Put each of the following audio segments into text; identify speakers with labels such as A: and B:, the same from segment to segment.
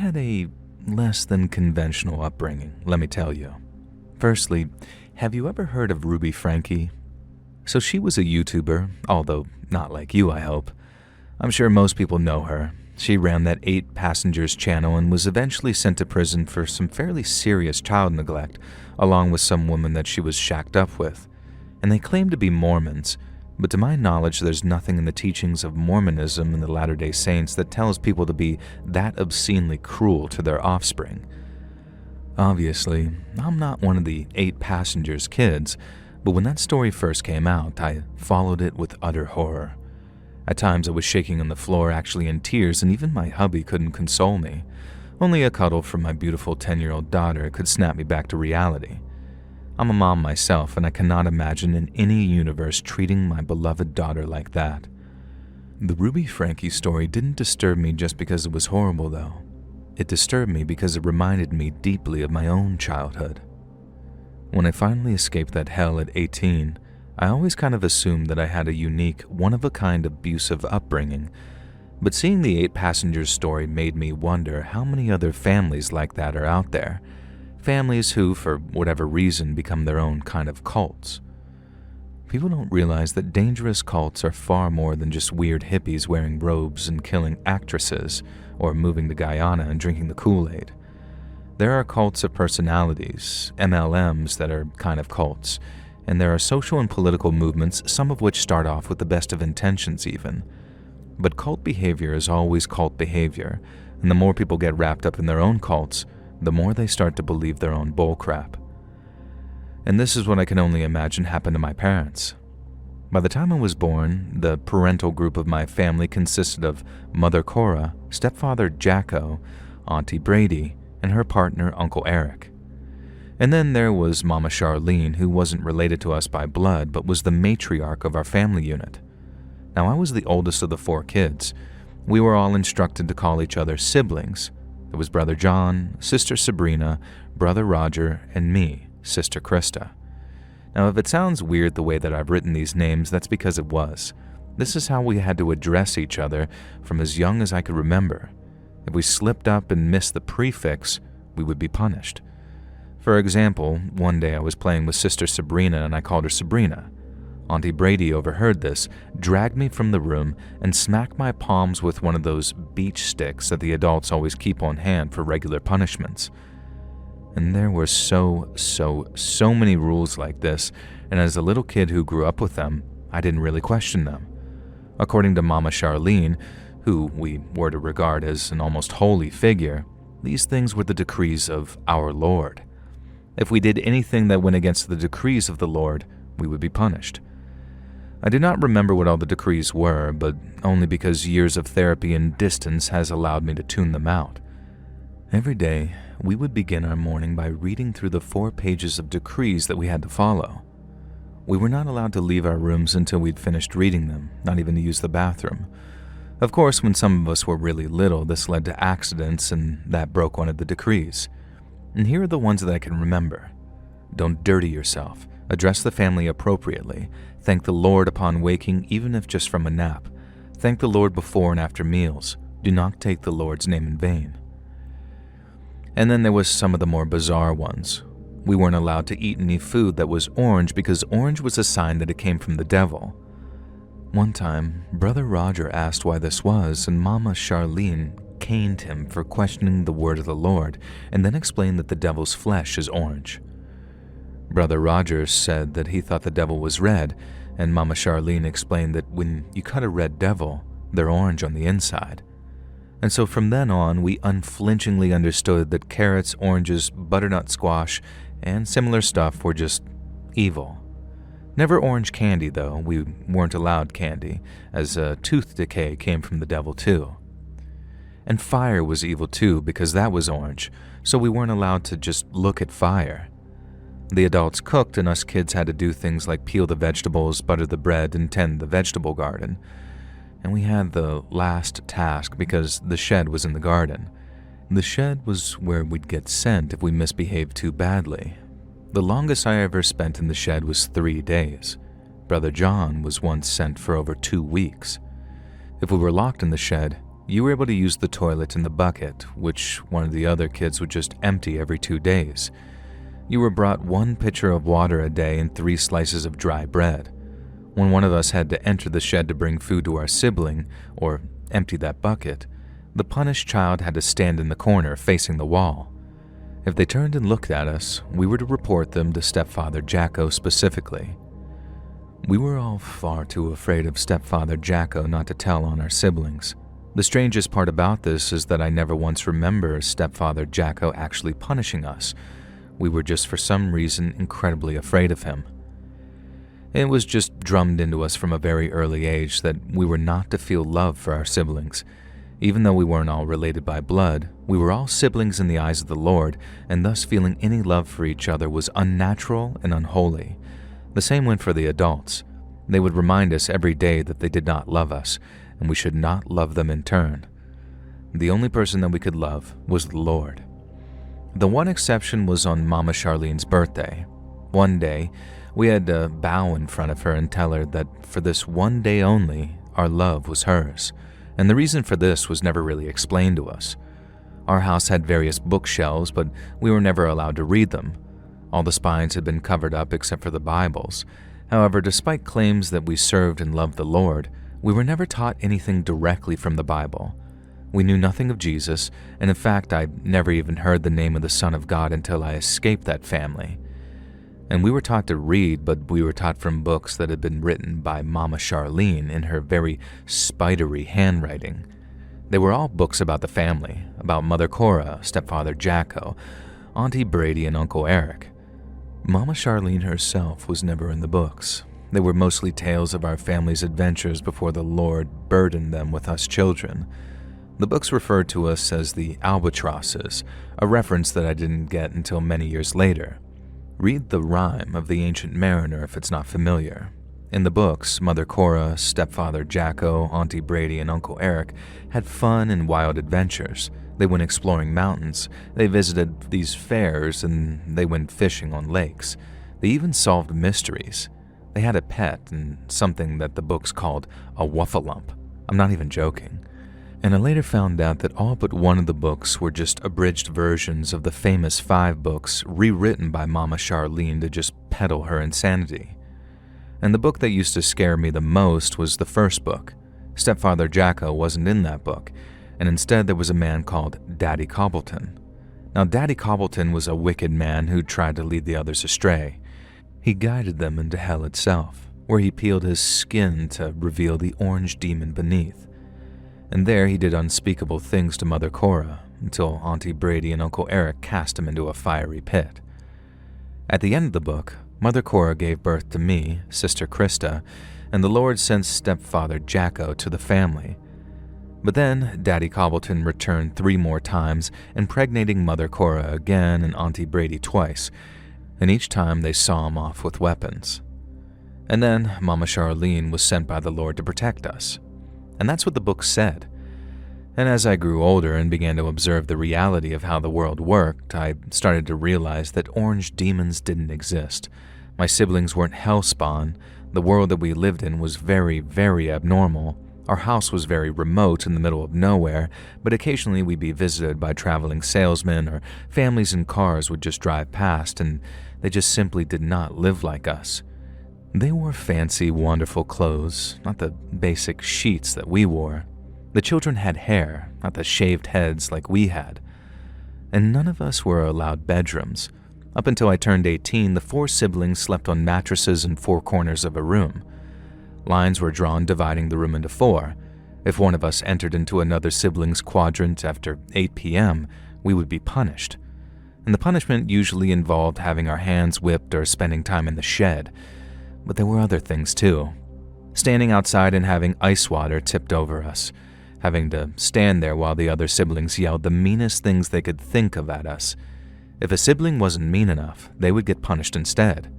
A: had a less than conventional upbringing, let me tell you. Firstly, have you ever heard of Ruby Frankie? So she was a YouTuber, although not like you, I hope. I'm sure most people know her. She ran that 8 Passengers channel and was eventually sent to prison for some fairly serious child neglect, along with some woman that she was shacked up with. And they claim to be Mormons, but to my knowledge there's nothing in the teachings of Mormonism and the Latter-day Saints that tells people to be that obscenely cruel to their offspring. Obviously, I'm not one of the 8 Passengers kids, but when that story first came out, I followed it with utter horror. At times I was shaking on the floor, actually in tears, and even my hubby couldn't console me. Only a cuddle from my beautiful 10-year-old daughter could snap me back to reality. I'm a mom myself, and I cannot imagine in any universe treating my beloved daughter like that. The Ruby Frankie story didn't disturb me just because it was horrible, though. It disturbed me because it reminded me deeply of my own childhood. When I finally escaped that hell at 18, I always kind of assumed that I had a unique, one-of-a-kind abusive upbringing, but seeing the 8 Passengers story made me wonder how many other families like that are out there. Families who, for whatever reason, become their own kind of cults. People don't realize that dangerous cults are far more than just weird hippies wearing robes and killing actresses, or moving to Guyana and drinking the Kool-Aid. There are cults of personalities, MLMs, that are kind of cults, and there are social and political movements, some of which start off with the best of intentions even. But cult behavior is always cult behavior, and the more people get wrapped up in their own cults, the more they start to believe their own bullcrap. And this is what I can only imagine happened to my parents. By the time I was born, the parental group of my family consisted of Mother Cora, stepfather Jacko, Auntie Brady, and her partner Uncle Eric. And then there was Mama Charlene, who wasn't related to us by blood, but was the matriarch of our family unit. Now, I was the oldest of the 4 kids. We were all instructed to call each other siblings. There was Brother John, Sister Sabrina, Brother Roger, and me, Sister Krista. Now, if it sounds weird the way that I've written these names, that's because it was. This is how we had to address each other from as young as I could remember. If we slipped up and missed the prefix, we would be punished. For example, one day I was playing with Sister Sabrina and I called her Sabrina. Auntie Brady overheard this, dragged me from the room, and smacked my palms with one of those beach sticks that the adults always keep on hand for regular punishments. And there were so many rules like this, and as a little kid who grew up with them, I didn't really question them. According to Mama Charlene, who we were to regard as an almost holy figure, these things were the decrees of our Lord. If we did anything that went against the decrees of the Lord, we would be punished. I do not remember what all the decrees were, but only because years of therapy and distance has allowed me to tune them out. Every day, we would begin our morning by reading through the 4 pages of decrees that we had to follow. We were not allowed to leave our rooms until we'd finished reading them, not even to use the bathroom. Of course, when some of us were really little, this led to accidents, and that broke one of the decrees. And here are the ones that I can remember. Don't dirty yourself. Address the family appropriately. Thank the Lord upon waking, even if just from a nap. Thank the Lord before and after meals. Do not take the Lord's name in vain. And then there was some of the more bizarre ones. We weren't allowed to eat any food that was orange because orange was a sign that it came from the devil. One time, Brother Roger asked why this was, and Mama Charlene caned him for questioning the word of the Lord, and then explained that the devil's flesh is orange. Brother Roger said that he thought the devil was red, and Mama Charlene explained that when you cut a red devil, they're orange on the inside. And so from then on, we unflinchingly understood that carrots, oranges, butternut squash, and similar stuff were just evil. Never orange candy, though. We weren't allowed candy, as tooth decay came from the devil too. And fire was evil too, because that was orange, so we weren't allowed to just look at fire. The adults cooked, and us kids had to do things like peel the vegetables, butter the bread, and tend the vegetable garden. And we had the last task because the shed was in the garden. The shed was where we'd get sent if we misbehaved too badly. The longest I ever spent in the shed was 3 days. Brother John was once sent for over 2 weeks. If we were locked in the shed, You were able to use the toilet in the bucket, which one of the other kids would just empty every 2 days. You were brought 1 pitcher of water a day and 3 slices of dry bread. When one of us had to enter the shed to bring food to our sibling, or empty that bucket, the punished child had to stand in the corner facing the wall. If they turned and looked at us, we were to report them to Stepfather Jacko specifically. We were all far too afraid of Stepfather Jacko not to tell on our siblings. The strangest part about this is that I never once remember Stepfather Jacko actually punishing us. We were just for some reason incredibly afraid of him. It was just drummed into us from a very early age that we were not to feel love for our siblings. Even though we weren't all related by blood, we were all siblings in the eyes of the Lord, and thus feeling any love for each other was unnatural and unholy. The same went for the adults. They would remind us every day that they did not love us, and we should not love them in turn. The only person that we could love was the Lord. The one exception was on Mama Charlene's birthday. One day, we had to bow in front of her and tell her that for this one day only, our love was hers, and the reason for this was never really explained to us. Our house had various bookshelves, but we were never allowed to read them. All the spines had been covered up except for the Bibles. However, despite claims that we served and loved the Lord, we were never taught anything directly from the Bible. We knew nothing of Jesus, and in fact, I never even heard the name of the Son of God until I escaped that family. And we were taught to read, but we were taught from books that had been written by Mama Charlene in her very spidery handwriting. They were all books about the family, about Mother Cora, Stepfather Jacko, Auntie Brady, and Uncle Eric. Mama Charlene herself was never in the books. They were mostly tales of our family's adventures before the Lord burdened them with us children. The books referred to us as the albatrosses, a reference that I didn't get until many years later. Read the rhyme of the Ancient Mariner if it's not familiar. In the books, Mother Cora, Stepfather Jacko, Auntie Brady, and Uncle Eric had fun and wild adventures. They went exploring mountains, they visited these fairs, and they went fishing on lakes. They even solved mysteries. They had a pet and something that the books called a wuffalump. I'm not even joking. And I later found out that all but one of the books were just abridged versions of the famous 5 books rewritten by Mama Charlene to just peddle her insanity. And the book that used to scare me the most was the first book. Stepfather Jacko wasn't in that book, and instead there was a man called Daddy Cobbleton. Now, Daddy Cobbleton was a wicked man who tried to lead the others astray. He guided them into hell itself, where he peeled his skin to reveal the orange demon beneath. And there he did unspeakable things to Mother Cora, until Auntie Brady and Uncle Eric cast him into a fiery pit. At the end of the book, Mother Cora gave birth to me, Sister Krista, and the Lord sent Stepfather Jacko to the family. But then Daddy Cobbleton returned 3 more times, impregnating Mother Cora again and Auntie Brady twice, and each time they saw him off with weapons. And then Mama Charlene was sent by the Lord to protect us. And that's what the book said. And as I grew older and began to observe the reality of how the world worked, I started to realize that orange demons didn't exist. My siblings weren't hellspawn. The world that we lived in was very, very abnormal. Our house was very remote in the middle of nowhere, but occasionally we'd be visited by traveling salesmen, or families in cars would just drive past, and they just simply did not live like us. They wore fancy, wonderful clothes, not the basic sheets that we wore. The children had hair, not the shaved heads like we had. And none of us were allowed bedrooms. Up until I turned 18, the 4 siblings slept on mattresses in 4 corners of a room. Lines were drawn dividing the room into 4. If one of us entered into another sibling's quadrant after 8 p.m., we would be punished. And the punishment usually involved having our hands whipped or spending time in the shed. But there were other things too. Standing outside and having ice water tipped over us. Having to stand there while the other siblings yelled the meanest things they could think of at us. If a sibling wasn't mean enough, they would get punished instead.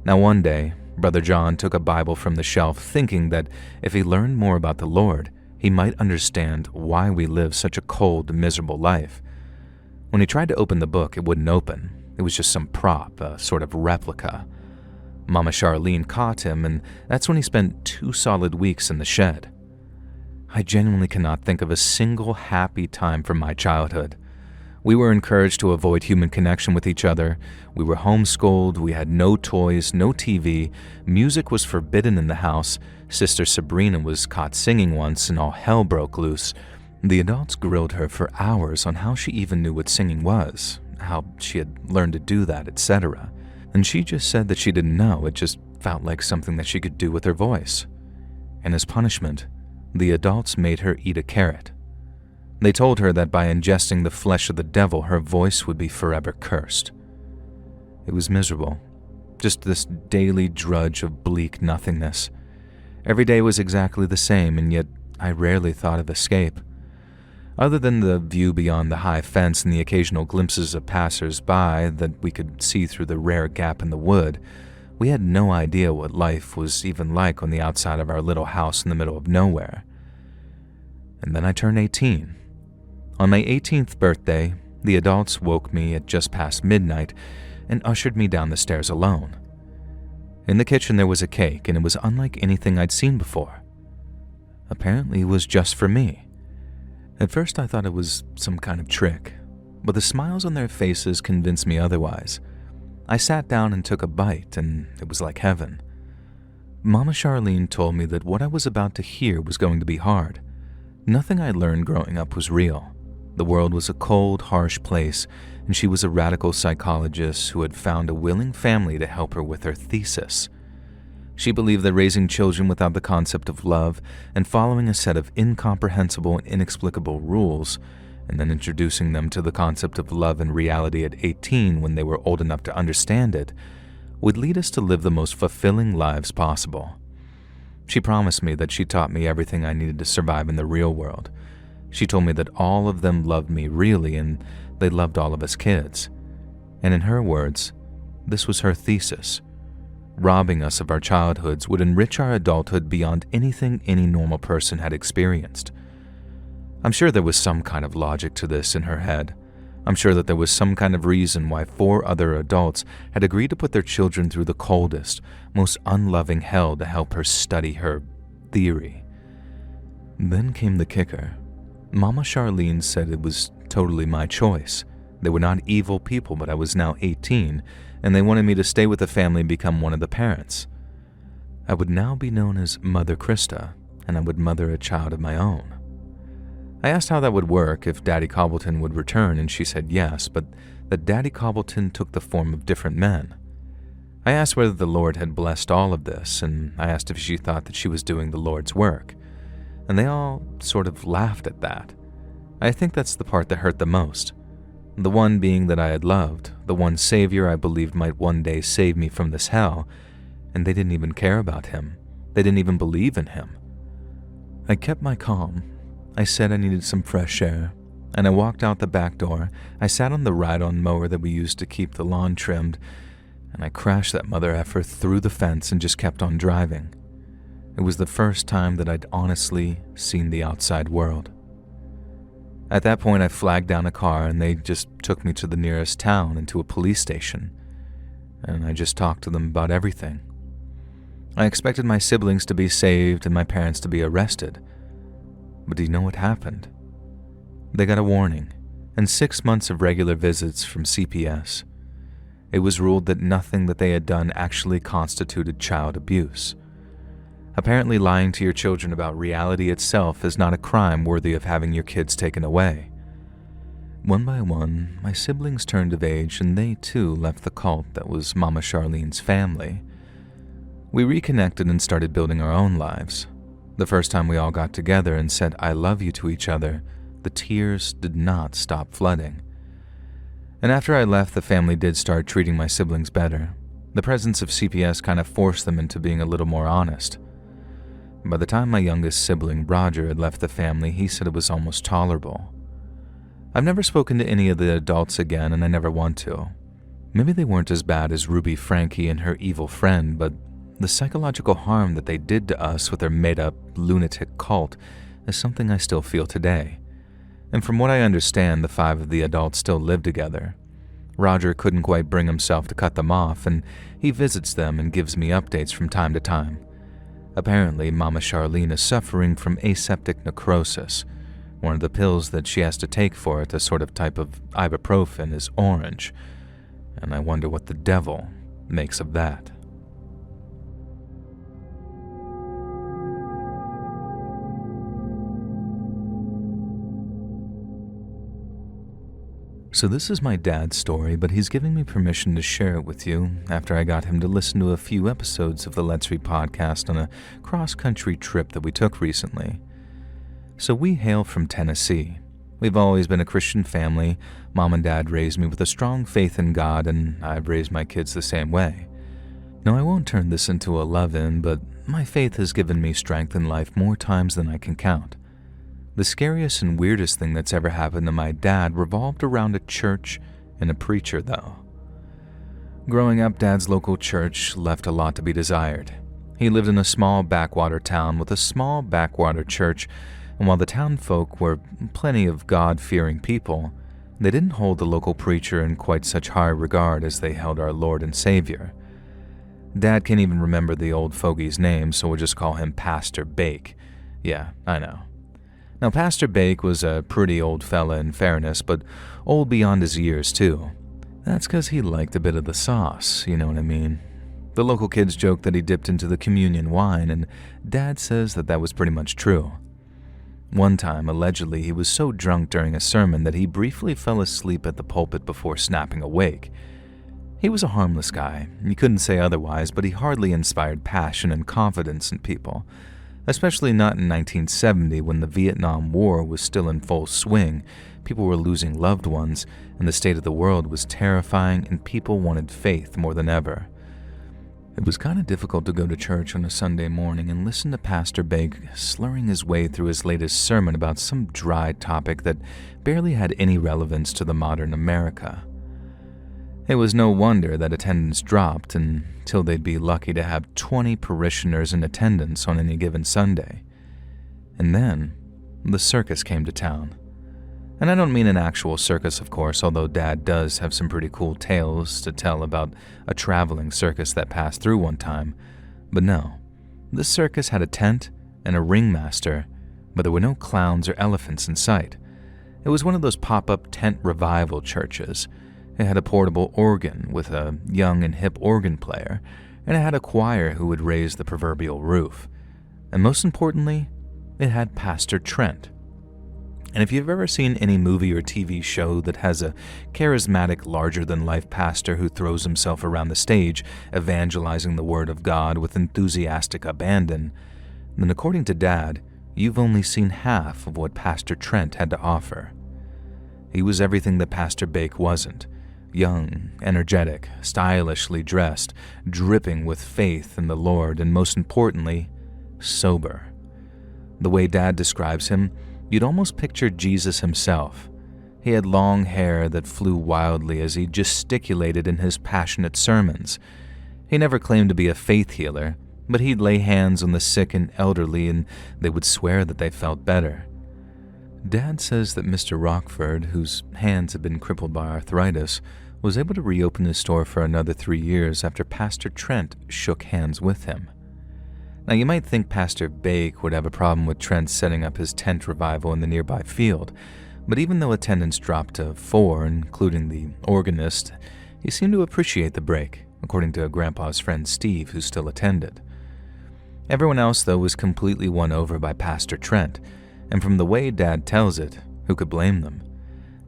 A: Now one day, Brother John took a Bible from the shelf thinking that if he learned more about the Lord, he might understand why we live such a cold, miserable life. When he tried to open the book, it wouldn't open. It was just some prop, a sort of replica. Mama Charlene caught him, and that's when he spent 2 solid weeks in the shed. I genuinely cannot think of a single happy time from my childhood. We were encouraged to avoid human connection with each other. We were homeschooled, we had no toys, no TV, music was forbidden in the house, Sister Sabrina was caught singing once and all hell broke loose. The adults grilled her for hours on how she even knew what singing was, how she had learned to do that, etc. And she just said that she didn't know, it just felt like something that she could do with her voice. And as punishment, the adults made her eat a carrot. They told her that by ingesting the flesh of the devil, her voice would be forever cursed. It was miserable, just this daily drudge of bleak nothingness. Every day was exactly the same, and yet I rarely thought of escape. Other than the view beyond the high fence and the occasional glimpses of passers-by that we could see through the rare gap in the wood, we had no idea what life was even like on the outside of our little house in the middle of nowhere. And then I turned 18. On my 18th birthday, the adults woke me at just past midnight and ushered me down the stairs alone. In the kitchen there was a cake, and it was unlike anything I'd seen before. Apparently it was just for me. At first I thought it was some kind of trick, but the smiles on their faces convinced me otherwise. I sat down and took a bite, and it was like heaven. Mama Charlene told me that what I was about to hear was going to be hard. Nothing I learned growing up was real. The world was a cold, harsh place, and she was a radical psychologist who had found a willing family to help her with her thesis. She believed that raising children without the concept of love and following a set of incomprehensible and inexplicable rules, and then introducing them to the concept of love and reality at 18 when they were old enough to understand it, would lead us to live the most fulfilling lives possible. She promised me that she taught me everything I needed to survive in the real world. She told me that all of them loved me really, and they loved all of us kids. And in her words, this was her thesis. Robbing us of our childhoods would enrich our adulthood beyond anything any normal person had experienced. I'm sure there was some kind of logic to this in her head. I'm sure that there was some kind of reason why 4 other adults had agreed to put their children through the coldest, most unloving hell to help her study her theory. Then came the kicker. Mama Charlene said it was totally my choice. They were not evil people, but I was now 18, and they wanted me to stay with the family and become one of the parents. I would now be known as Mother Krista, and I would mother a child of my own. I asked how that would work, if Daddy Cobbleton would return, and she said yes, but that Daddy Cobbleton took the form of different men. I asked whether the Lord had blessed all of this, and I asked if she thought that she was doing the Lord's work. And they all sort of laughed at that. I think that's the part that hurt the most. The one being that I had loved, the one Savior I believed might one day save me from this hell, and they didn't even care about him. They didn't even believe in him. I kept my calm. I said I needed some fresh air, and I walked out the back door. I sat on the ride-on mower that we used to keep the lawn trimmed, and I crashed that mother effer through the fence and just kept on driving. It was the first time that I'd honestly seen the outside world. At that point, I flagged down a car, and they just took me to the nearest town and to a police station, and I just talked to them about everything. I expected my siblings to be saved and my parents to be arrested. But do you know what happened? They got a warning and 6 months of regular visits from CPS. It was ruled that nothing that they had done actually constituted child abuse. Apparently, lying to your children about reality itself is not a crime worthy of having your kids taken away. One by one, my siblings turned of age, and they too left the cult that was Mama Charlene's family. We reconnected and started building our own lives. The first time we all got together and said "I love you" to each other, the tears did not stop flooding. And after I left, the family did start treating my siblings better. The presence of CPS kind of forced them into being a little more honest. By the time my youngest sibling, Roger, had left the family, he said it was almost tolerable. I've never spoken to any of the adults again, and I never want to. Maybe they weren't as bad as Ruby Frankie and her evil friend, but the psychological harm that they did to us with their made-up, lunatic cult is something I still feel today. And from what I understand, the 5 of the adults still live together. Roger couldn't quite bring himself to cut them off, and he visits them and gives me updates from time to time. Apparently, Mama Charlene is suffering from aseptic necrosis. One of the pills that she has to take for it, a sort of type of ibuprofen, is orange. And I wonder what the devil makes of that. So this is my dad's story, but he's giving me permission to share it with you after I got him to listen to a few episodes of the Let's Read podcast on a cross-country trip that we took recently. So we hail from Tennessee. We've always been a Christian family. Mom and Dad raised me with a strong faith in God, and I've raised my kids the same way. Now, I won't turn this into a love-in, but my faith has given me strength in life more times than I can count. The scariest and weirdest thing that's ever happened to my dad revolved around a church and a preacher, though. Growing up, Dad's local church left a lot to be desired. He lived in a small backwater town with a small backwater church, and while the town folk were plenty of God-fearing people, they didn't hold the local preacher in quite such high regard as they held our Lord and Savior. Dad can't even remember the old fogey's name, so we'll just call him Pastor Bake. Yeah, I know. Now, Pastor Bake was a pretty old fella in fairness, but old beyond his years, too. That's because he liked a bit of the sauce, you know what I mean? The local kids joke that he dipped into the communion wine, and Dad says that that was pretty much true. One time, allegedly, he was so drunk during a sermon that he briefly fell asleep at the pulpit before snapping awake. He was a harmless guy, you couldn't say otherwise, but he hardly inspired passion and confidence in people. Especially not in 1970 when the Vietnam War was still in full swing, people were losing loved ones, and the state of the world was terrifying and people wanted faith more than ever. It was kind of difficult to go to church on a Sunday morning and listen to Pastor Bake slurring his way through his latest sermon about some dry topic that barely had any relevance to the modern America. It was no wonder that attendance dropped until they'd be lucky to have 20 parishioners in attendance on any given Sunday. And then, the circus came to town. And I don't mean an actual circus, of course, although Dad does have some pretty cool tales to tell about a traveling circus that passed through one time. But no, this circus had a tent and a ringmaster, but there were no clowns or elephants in sight. It was one of those pop-up tent revival churches. It had a portable organ with a young and hip organ player, and it had a choir who would raise the proverbial roof. And most importantly, it had Pastor Trent. And if you've ever seen any movie or TV show that has a charismatic, larger-than-life pastor who throws himself around the stage, evangelizing the Word of God with enthusiastic abandon, then according to Dad, you've only seen half of what Pastor Trent had to offer. He was everything that Pastor Bake wasn't. Young, energetic, stylishly dressed, dripping with faith in the Lord, and most importantly, sober. The way Dad describes him, you'd almost picture Jesus himself. He had long hair that flew wildly as he gesticulated in his passionate sermons. He never claimed to be a faith healer, but he'd lay hands on the sick and elderly and they would swear that they felt better. Dad says that Mr. Rockford, whose hands had been crippled by arthritis, was able to reopen his store for another 3 years after Pastor Trent shook hands with him. Now, you might think Pastor Bake would have a problem with Trent setting up his tent revival in the nearby field, but even though attendance dropped to 4, including the organist, he seemed to appreciate the break, according to Grandpa's friend Steve, who still attended. Everyone else, though, was completely won over by Pastor Trent, and from the way Dad tells it, who could blame them?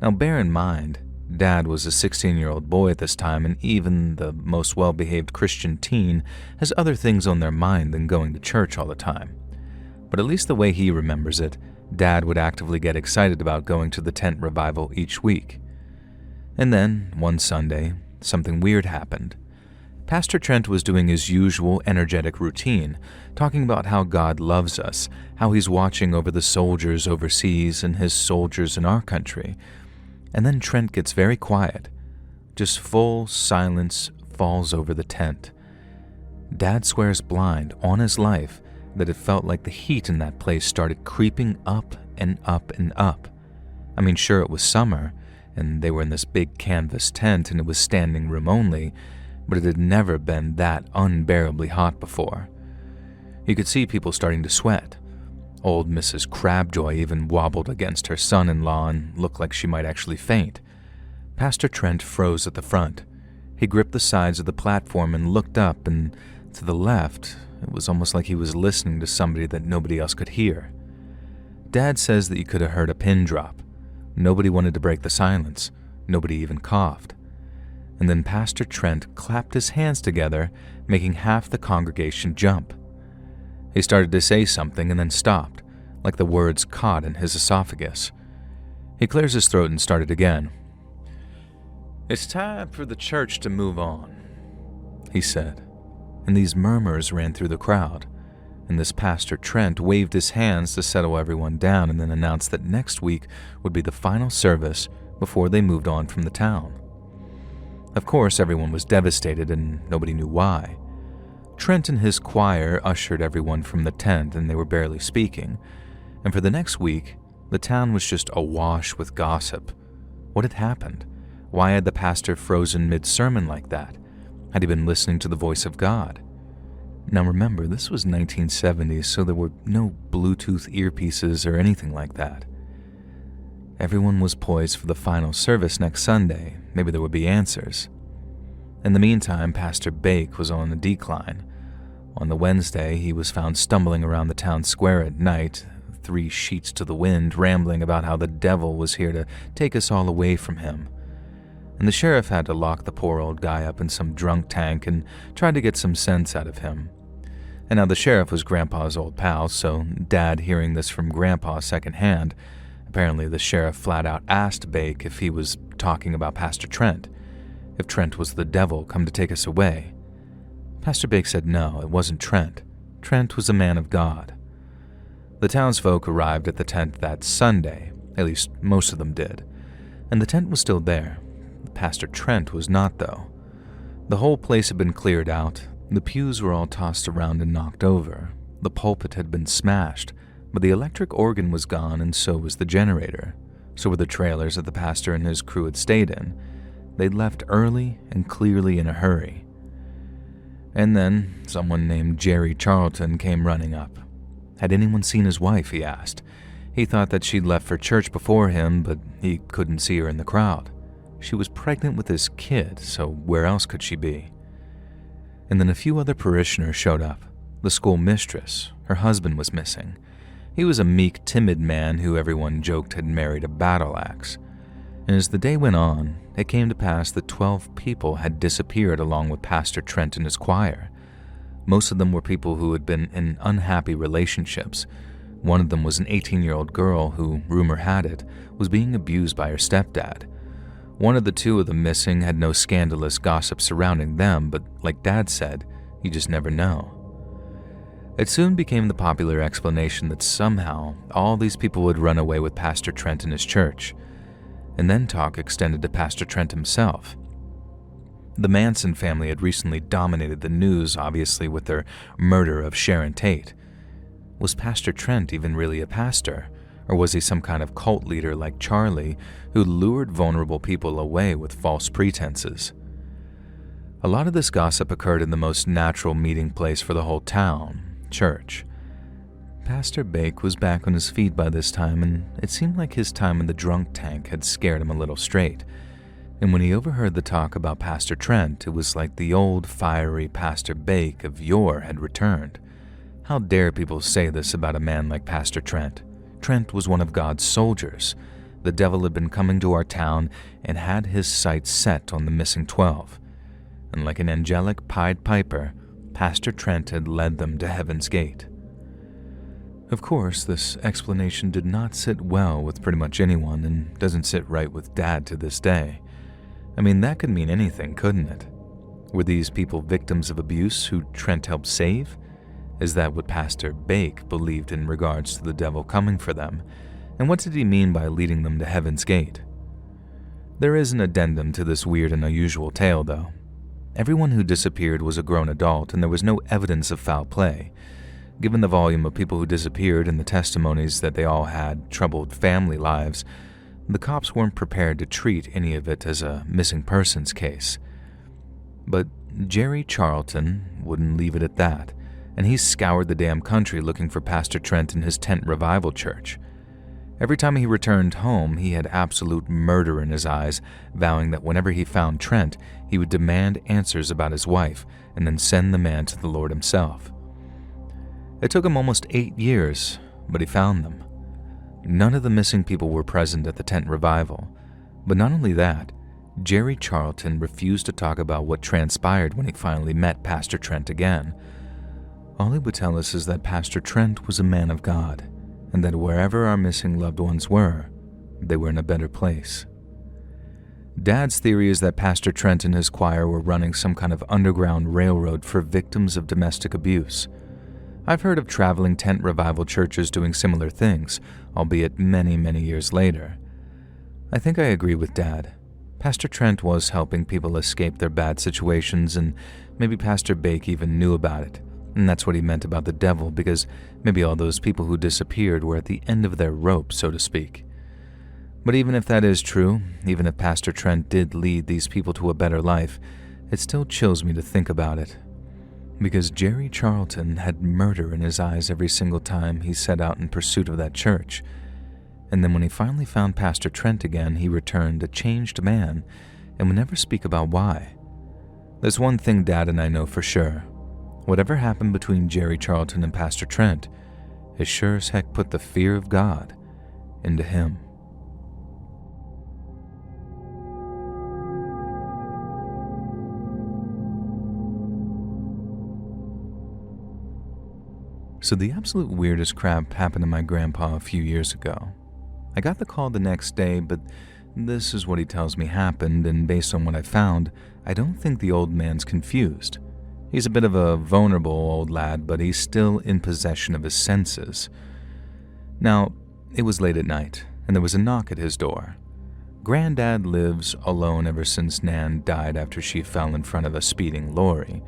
A: Now, bear in mind, Dad was a 16-year-old boy at this time, and even the most well-behaved Christian teen has other things on their mind than going to church all the time. But at least the way he remembers it, Dad would actively get excited about going to the tent revival each week. And then, one Sunday, something weird happened. Pastor Trent was doing his usual energetic routine, talking about how God loves us, how he's watching over the soldiers overseas and his soldiers in our country. And then Trent gets very quiet. Just full silence falls over the tent. Dad swears blind on his life that it felt like the heat in that place started creeping up and up and up. I mean, sure, it was summer, and they were in this big canvas tent and it was standing room only, but it had never been that unbearably hot before. You could see people starting to sweat. Old Mrs. Crabjoy even wobbled against her son-in-law and looked like she might actually faint. Pastor Trent froze at the front. He gripped the sides of the platform and looked up, and to the left, it was almost like he was listening to somebody that nobody else could hear. Dad says that you could have heard a pin drop. Nobody wanted to break the silence. Nobody even coughed. And then Pastor Trent clapped his hands together, making half the congregation jump. He started to say something and then stopped, like the words caught in his esophagus. He clears his throat and started again. "It's time for the church to move on," he said, and these murmurs ran through the crowd, and this Pastor Trent waved his hands to settle everyone down and then announced that next week would be the final service before they moved on from the town. Of course, everyone was devastated and nobody knew why. Trent and his choir ushered everyone from the tent and they were barely speaking, and for the next week, the town was just awash with gossip. What had happened? Why had the pastor frozen mid-sermon like that? Had he been listening to the voice of God? Now remember, this was 1970, so there were no Bluetooth earpieces or anything like that. Everyone was poised for the final service next Sunday. Maybe there would be answers. In the meantime, Pastor Bake was on a decline. On the Wednesday, he was found stumbling around the town square at night, 3 sheets to the wind, rambling about how the devil was here to take us all away from him. And the sheriff had to lock the poor old guy up in some drunk tank and try to get some sense out of him. And now the sheriff was Grandpa's old pal, so Dad, hearing this from Grandpa secondhand, apparently the sheriff flat out asked Bake if he was talking about Pastor Trent, if Trent was the devil come to take us away. Pastor Bake said no, it wasn't Trent. Trent was a man of God. The townsfolk arrived at the tent that Sunday, at least most of them did, and the tent was still there. Pastor Trent was not, though. The whole place had been cleared out. The pews were all tossed around and knocked over. The pulpit had been smashed, but the electric organ was gone and so was the generator. So were the trailers that the pastor and his crew had stayed in. They'd left early and clearly in a hurry. And then someone named Jerry Charlton came running up. Had anyone seen his wife, he asked. He thought that she'd left for church before him, but he couldn't see her in the crowd. She was pregnant with his kid, so where else could she be? And then a few other parishioners showed up. The school mistress, her husband was missing. He was a meek, timid man who everyone joked had married a battle axe. And as the day went on, it came to pass that 12 people had disappeared along with Pastor Trent and his choir. Most of them were people who had been in unhappy relationships. One of them was an 18-year-old girl who, rumor had it, was being abused by her stepdad. One of the 2 of the missing had no scandalous gossip surrounding them, but like Dad said, you just never know. It soon became the popular explanation that somehow all these people would run away with Pastor Trent and his church. And then talk extended to Pastor Trent himself. The Manson family had recently dominated the news, obviously, with their murder of Sharon Tate. Was Pastor Trent even really a pastor? Or was he some kind of cult leader like Charlie who lured vulnerable people away with false pretenses? A lot of this gossip occurred in the most natural meeting place for the whole town, church. Pastor Bake was back on his feet by this time, and it seemed like his time in the drunk tank had scared him a little straight. And when he overheard the talk about Pastor Trent, it was like the old fiery Pastor Bake of yore had returned. How dare people say this about a man like Pastor Trent? Trent was one of God's soldiers. The devil had been coming to our town and had his sights set on the missing 12. And like an angelic Pied Piper, Pastor Trent had led them to Heaven's Gate. Of course, this explanation did not sit well with pretty much anyone and doesn't sit right with Dad to this day. I mean, that could mean anything, couldn't it? Were these people victims of abuse who Trent helped save? Is that what Pastor Bake believed in regards to the devil coming for them? And what did he mean by leading them to Heaven's Gate? There is an addendum to this weird and unusual tale, though. Everyone who disappeared was a grown adult, and there was no evidence of foul play. Given the volume of people who disappeared and the testimonies that they all had troubled family lives, the cops weren't prepared to treat any of it as a missing persons case. But Jerry Charlton wouldn't leave it at that, and he scoured the damn country looking for Pastor Trent in his tent revival church. Every time he returned home, he had absolute murder in his eyes, vowing that whenever he found Trent, he would demand answers about his wife and then send the man to the Lord himself. It took him almost 8 years, but he found them. None of the missing people were present at the tent revival, but not only that, Jerry Charlton refused to talk about what transpired when he finally met Pastor Trent again. All he would tell us is that Pastor Trent was a man of God, and that wherever our missing loved ones were, they were in a better place. Dad's theory is that Pastor Trent and his choir were running some kind of underground railroad for victims of domestic abuse. I've heard of traveling tent revival churches doing similar things, albeit many, many years later. I think I agree with Dad. Pastor Trent was helping people escape their bad situations, and maybe Pastor Bake even knew about it. And that's what he meant about the devil, because maybe all those people who disappeared were at the end of their rope, so to speak. But even if that is true, even if Pastor Trent did lead these people to a better life, it still chills me to think about it. Because Jerry Charlton had murder in his eyes every single time he set out in pursuit of that church. And then when he finally found Pastor Trent again, he returned a changed man and would never speak about why. There's one thing Dad and I know for sure. Whatever happened between Jerry Charlton and Pastor Trent, it sure as heck put the fear of God into him. So the absolute weirdest crap happened to my grandpa a few years ago. I got the call the next day, but this is what he tells me happened, and based on what I found, I don't think the old man's confused. He's a bit of a vulnerable old lad, but he's still in possession of his senses. Now, it was late at night, and there was a knock at his door. Granddad lives alone ever since Nan died after she fell in front of a speeding lorry.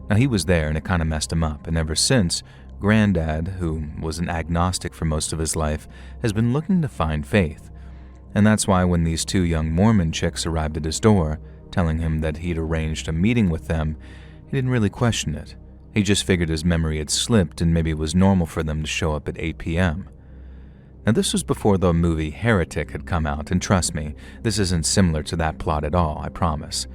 A: Now, he was there, and it kind of messed him up, and ever since, Granddad, who was an agnostic for most of his life, has been looking to find faith. And that's why when these 2 young Mormon chicks arrived at his door, telling him that he'd arranged a meeting with them, he didn't really question it. He just figured his memory had slipped and maybe it was normal for them to show up at 8 p.m. Now, this was before the movie Heretic had come out, and trust me, this isn't similar to that plot at all, I promise.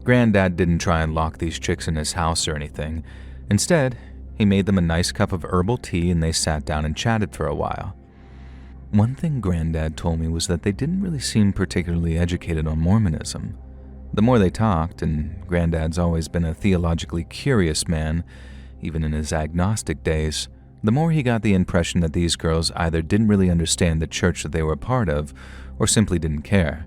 A: Granddad didn't try and lock these chicks in his house or anything. Instead, he made them a nice cup of herbal tea and they sat down and chatted for a while. One thing Granddad told me was that they didn't really seem particularly educated on Mormonism. The more they talked, and Granddad's always been a theologically curious man, even in his agnostic days, the more he got the impression that these girls either didn't really understand the church that they were a part of, or simply didn't care.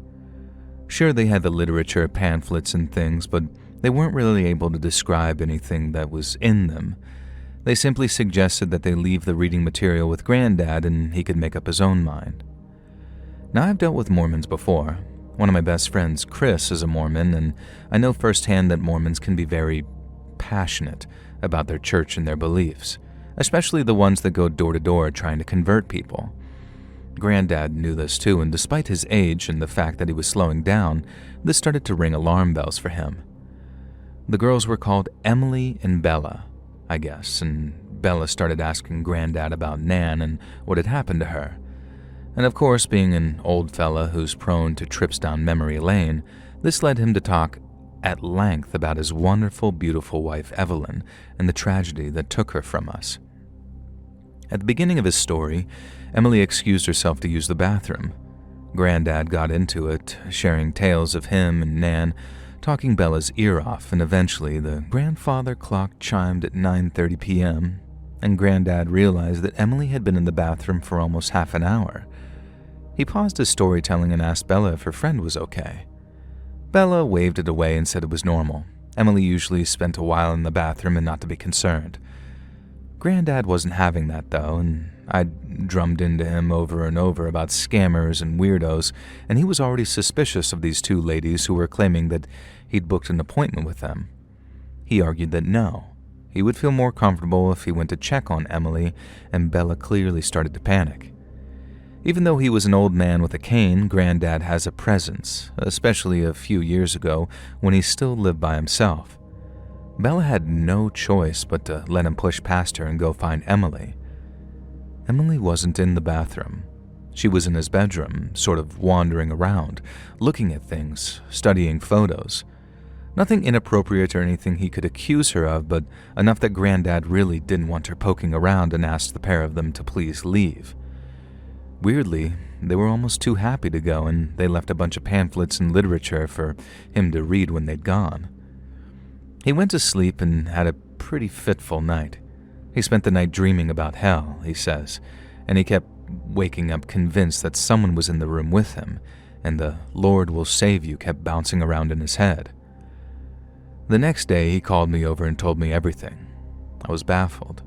A: Sure, they had the literature, pamphlets, and things, but they weren't really able to describe anything that was in them. They simply suggested that they leave the reading material with Granddad and he could make up his own mind. Now, I've dealt with Mormons before. One of my best friends, Chris, is a Mormon, and I know firsthand that Mormons can be very passionate about their church and their beliefs, especially the ones that go door to door trying to convert people. Granddad knew this too, and despite his age and the fact that he was slowing down, this started to ring alarm bells for him. The girls were called Emily and Bella, I guess, and Bella started asking Granddad about Nan and what had happened to her. And of course, being an old fella who's prone to trips down memory lane, this led him to talk at length about his wonderful, beautiful wife Evelyn and the tragedy that took her from us. At the beginning of his story, Emily excused herself to use the bathroom. Granddad got into it, sharing tales of him and Nan, talking Bella's ear off, and eventually the grandfather clock chimed at 9:30 p.m., and Granddad realized that Emily had been in the bathroom for almost half an hour. He paused his storytelling and asked Bella if her friend was okay. Bella waved it away and said it was normal. Emily usually spent a while in the bathroom and not to be concerned. Granddad wasn't having that, though, and I drummed into him over and over about scammers and weirdos, and he was already suspicious of these 2 ladies who were claiming that he'd booked an appointment with them. He argued that no, he would feel more comfortable if he went to check on Emily, and Bella clearly started to panic. Even though he was an old man with a cane, Granddad has a presence, especially a few years ago when he still lived by himself. Bella had no choice but to let him push past her and go find Emily. Emily wasn't in the bathroom. She was in his bedroom, sort of wandering around, looking at things, studying photos. Nothing inappropriate or anything he could accuse her of, but enough that Granddad really didn't want her poking around and asked the pair of them to please leave. Weirdly, they were almost too happy to go, and they left a bunch of pamphlets and literature for him to read when they'd gone. He went to sleep and had a pretty fitful night. He spent the night dreaming about hell, he says, and he kept waking up convinced that someone was in the room with him, and the "Lord will save you" kept bouncing around in his head. The next day, he called me over and told me everything. I was baffled.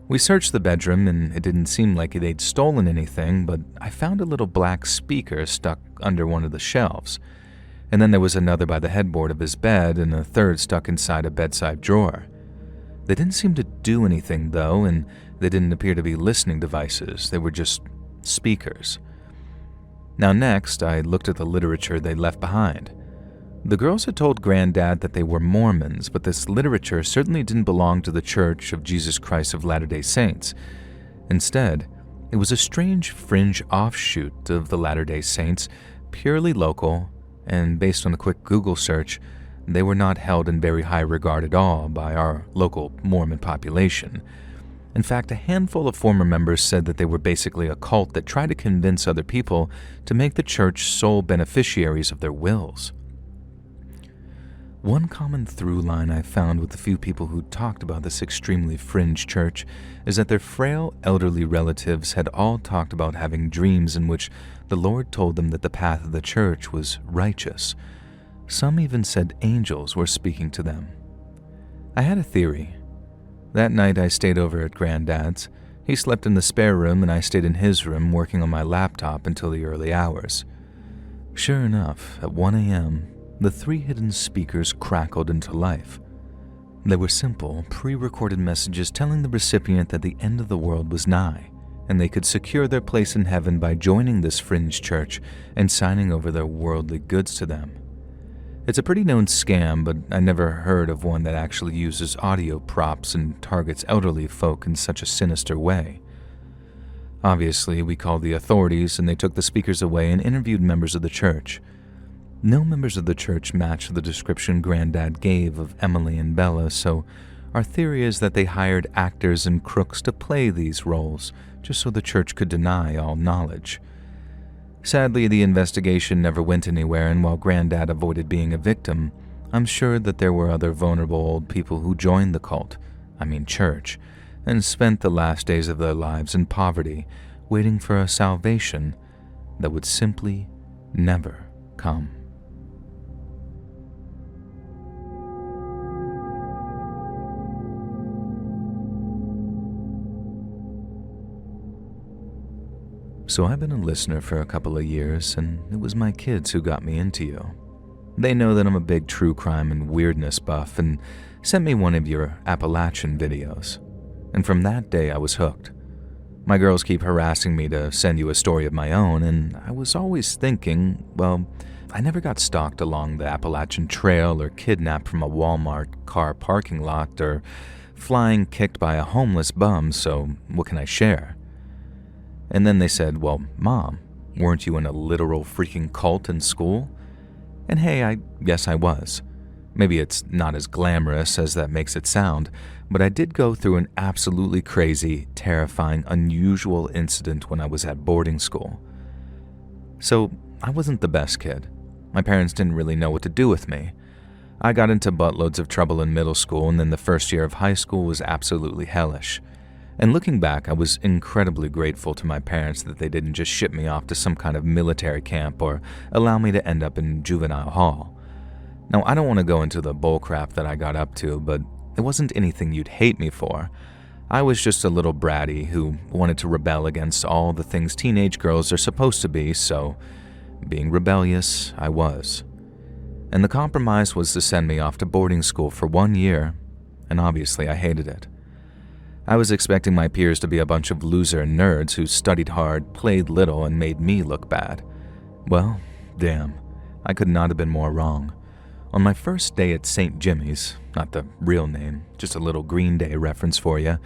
A: We searched the bedroom, and it didn't seem like they'd stolen anything, but I found a little black speaker stuck under one of the shelves, and then there was another by the headboard of his bed and a third stuck inside a bedside drawer. They didn't seem to do anything, though, and they didn't appear to be listening devices. They were just speakers. Now next, I looked at the literature they left behind. The girls had told Granddad that they were Mormons, but this literature certainly didn't belong to the Church of Jesus Christ of Latter-day Saints. Instead, it was a strange fringe offshoot of the Latter-day Saints, purely local, and based on a quick Google search, they were not held in very high regard at all by our local Mormon population. In fact, a handful of former members said that they were basically a cult that tried to convince other people to make the church sole beneficiaries of their wills. One common through line I found with the few people who talked about this extremely fringe church is that their frail, elderly relatives had all talked about having dreams in which the Lord told them that the path of the church was righteous. Some even said angels were speaking to them. I had a theory. That night I stayed over at Granddad's. He slept in the spare room and I stayed in his room working on my laptop until the early hours. Sure enough, at 1 a.m., the 3 hidden speakers crackled into life. They were simple, pre-recorded messages telling the recipient that the end of the world was nigh, and they could secure their place in heaven by joining this fringe church and signing over their worldly goods to them. It's a pretty known scam, but I never heard of one that actually uses audio props and targets elderly folk in such a sinister way. Obviously, we called the authorities and they took the speakers away and interviewed members of the church. No members of the church matched the description Granddad gave of Emily and Bella, so our theory is that they hired actors and crooks to play these roles, just so the church could deny all knowledge. Sadly, the investigation never went anywhere, and while Granddad avoided being a victim, I'm sure that there were other vulnerable old people who joined the cult, church, and spent the last days of their lives in poverty, waiting for a salvation that would simply never come. So I've been a listener for a couple of years, and it was my kids who got me into you. They know that I'm a big true crime and weirdness buff and sent me one of your Appalachian videos. And from that day, I was hooked. My girls keep harassing me to send you a story of my own, and I was always thinking, well, I never got stalked along the Appalachian Trail or kidnapped from a Walmart car parking lot or flying kicked by a homeless bum, so what can I share? And then they said, well, Mom, weren't you in a literal freaking cult in school? And hey, I guess I was. Maybe it's not as glamorous as that makes it sound, but I did go through an absolutely crazy, terrifying, unusual incident when I was at boarding school. So, I wasn't the best kid. My parents didn't really know what to do with me. I got into buttloads of trouble in middle school, and then the first year of high school was absolutely hellish. And looking back, I was incredibly grateful to my parents that they didn't just ship me off to some kind of military camp or allow me to end up in juvenile hall. Now, I don't want to go into the bullcrap that I got up to, but it wasn't anything you'd hate me for. I was just a little bratty who wanted to rebel against all the things teenage girls are supposed to be, so being rebellious, I was. And the compromise was to send me off to boarding school for 1 year, and obviously I hated it. I was expecting my peers to be a bunch of loser nerds who studied hard, played little, and made me look bad. Well, damn, I could not have been more wrong. On my first day at St. Jimmy's, not the real name, just a little Green Day reference for you,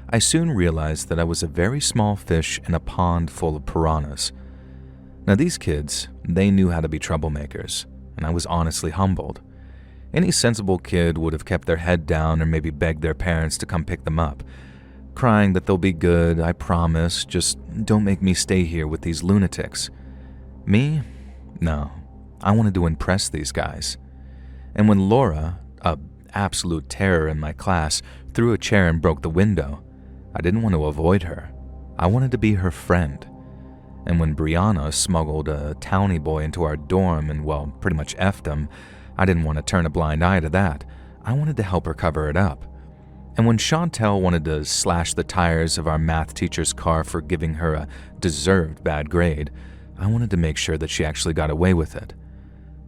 A: I soon realized that I was a very small fish in a pond full of piranhas. Now these kids, they knew how to be troublemakers, and I was honestly humbled. Any sensible kid would have kept their head down or maybe begged their parents to come pick them up, crying that they'll be good, I promise, just don't make me stay here with these lunatics. Me? No. I wanted to impress these guys. And when Laura, a absolute terror in my class, threw a chair and broke the window, I didn't want to avoid her. I wanted to be her friend. And when Brianna smuggled a townie boy into our dorm and, well, pretty much effed him, I didn't want to turn a blind eye to that. I wanted to help her cover it up. And when Chantel wanted to slash the tires of our math teacher's car for giving her a deserved bad grade, I wanted to make sure that she actually got away with it.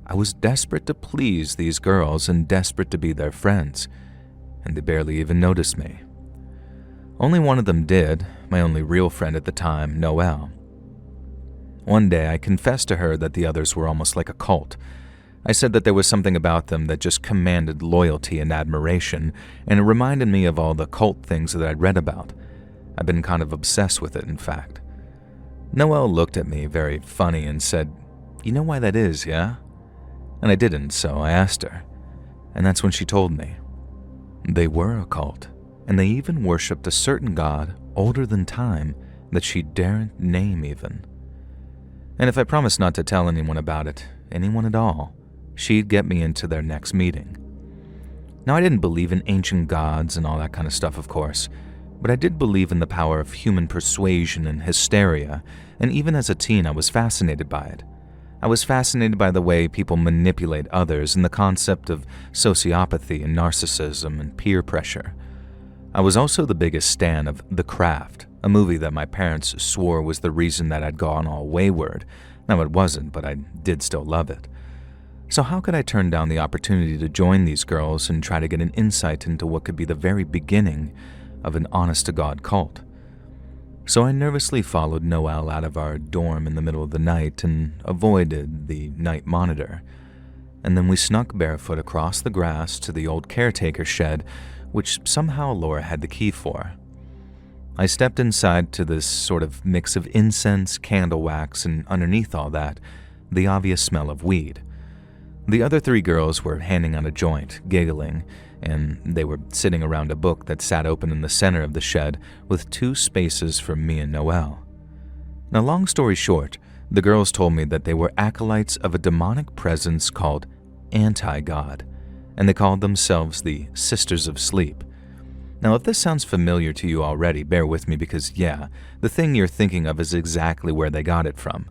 A: I was desperate to please these girls and desperate to be their friends, and they barely even noticed me. Only one of them did, my only real friend at the time, Noelle. One day I confessed to her that the others were almost like a cult. I said that there was something about them that just commanded loyalty and admiration, and it reminded me of all the cult things that I'd read about. I've been kind of obsessed with it, in fact. Noelle looked at me very funny and said, "You know why that is, yeah?" And I didn't, so I asked her. And that's when she told me. They were a cult, and they even worshipped a certain god older than time that she daren't name even. And if I promised not to tell anyone about it, anyone at all, she'd get me into their next meeting. Now, I didn't believe in ancient gods and all that kind of stuff, of course, but I did believe in the power of human persuasion and hysteria, and even as a teen I was fascinated by it. I was fascinated by the way people manipulate others and the concept of sociopathy and narcissism and peer pressure. I was also the biggest stan of The Craft, a movie that my parents swore was the reason that I'd gone all wayward. Now, it wasn't, but I did still love it. So how could I turn down the opportunity to join these girls and try to get an insight into what could be the very beginning of an honest-to-God cult? So I nervously followed Noelle out of our dorm in the middle of the night and avoided the night monitor. And then we snuck barefoot across the grass to the old caretaker shed, which somehow Laura had the key for. I stepped inside to this sort of mix of incense, candle wax, and underneath all that, the obvious smell of weed. The other three girls were handing out a joint, giggling, and they were sitting around a book that sat open in the center of the shed with 2 spaces for me and Noelle. Now, long story short, the girls told me that they were acolytes of a demonic presence called Anti-God, and they called themselves the Sisters of Sleep. Now, if this sounds familiar to you already, bear with me because, yeah, the thing you're thinking of is exactly where they got it from.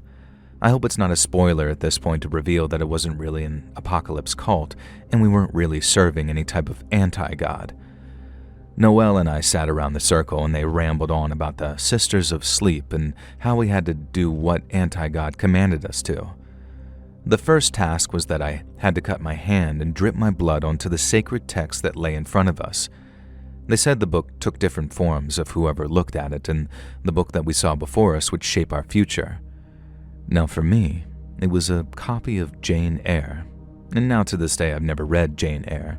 A: I hope it's not a spoiler at this point to reveal that it wasn't really an apocalypse cult, and we weren't really serving any type of anti-god. Noelle and I sat around the circle, and they rambled on about the Sisters of Sleep and how we had to do what anti-god commanded us to. The first task was that I had to cut my hand and drip my blood onto the sacred text that lay in front of us. They said the book took different forms of whoever looked at it, and the book that we saw before us would shape our future. Now for me, it was a copy of Jane Eyre, and now to this day I've never read Jane Eyre,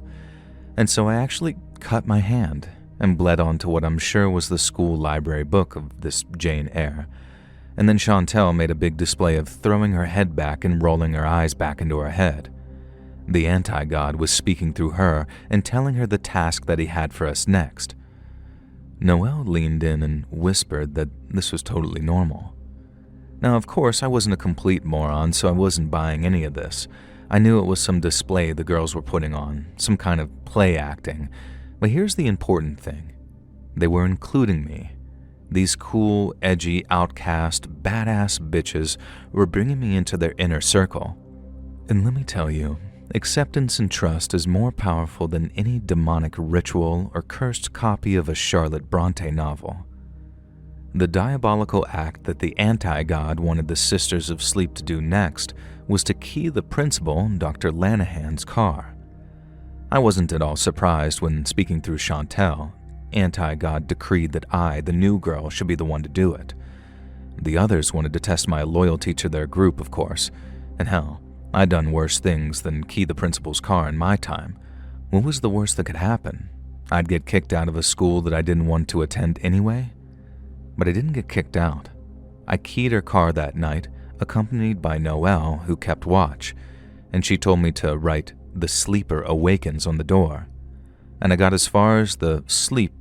A: and so I actually cut my hand and bled onto what I'm sure was the school library book of this Jane Eyre, and then Chantel made a big display of throwing her head back and rolling her eyes back into her head. The anti-god was speaking through her and telling her the task that he had for us next. Noelle leaned in and whispered that this was totally normal. Now, of course, I wasn't a complete moron, so I wasn't buying any of this. I knew it was some display the girls were putting on, some kind of play acting. But here's the important thing. They were including me. These cool, edgy, outcast, badass bitches were bringing me into their inner circle. And let me tell you, acceptance and trust is more powerful than any demonic ritual or cursed copy of a Charlotte Bronte novel. The diabolical act that the anti-god wanted the Sisters of Sleep to do next was to key the principal, Dr. Lanahan's car. I wasn't at all surprised when, speaking through Chantel, anti-god decreed that I, the new girl, should be the one to do it. The others wanted to test my loyalty to their group, of course, and hell, I'd done worse things than key the principal's car in my time. What was the worst that could happen? I'd get kicked out of a school that I didn't want to attend anyway? But I didn't get kicked out. I keyed her car that night, accompanied by Noelle, who kept watch, and she told me to write "The Sleeper Awakens" on the door. And I got as far as the sleep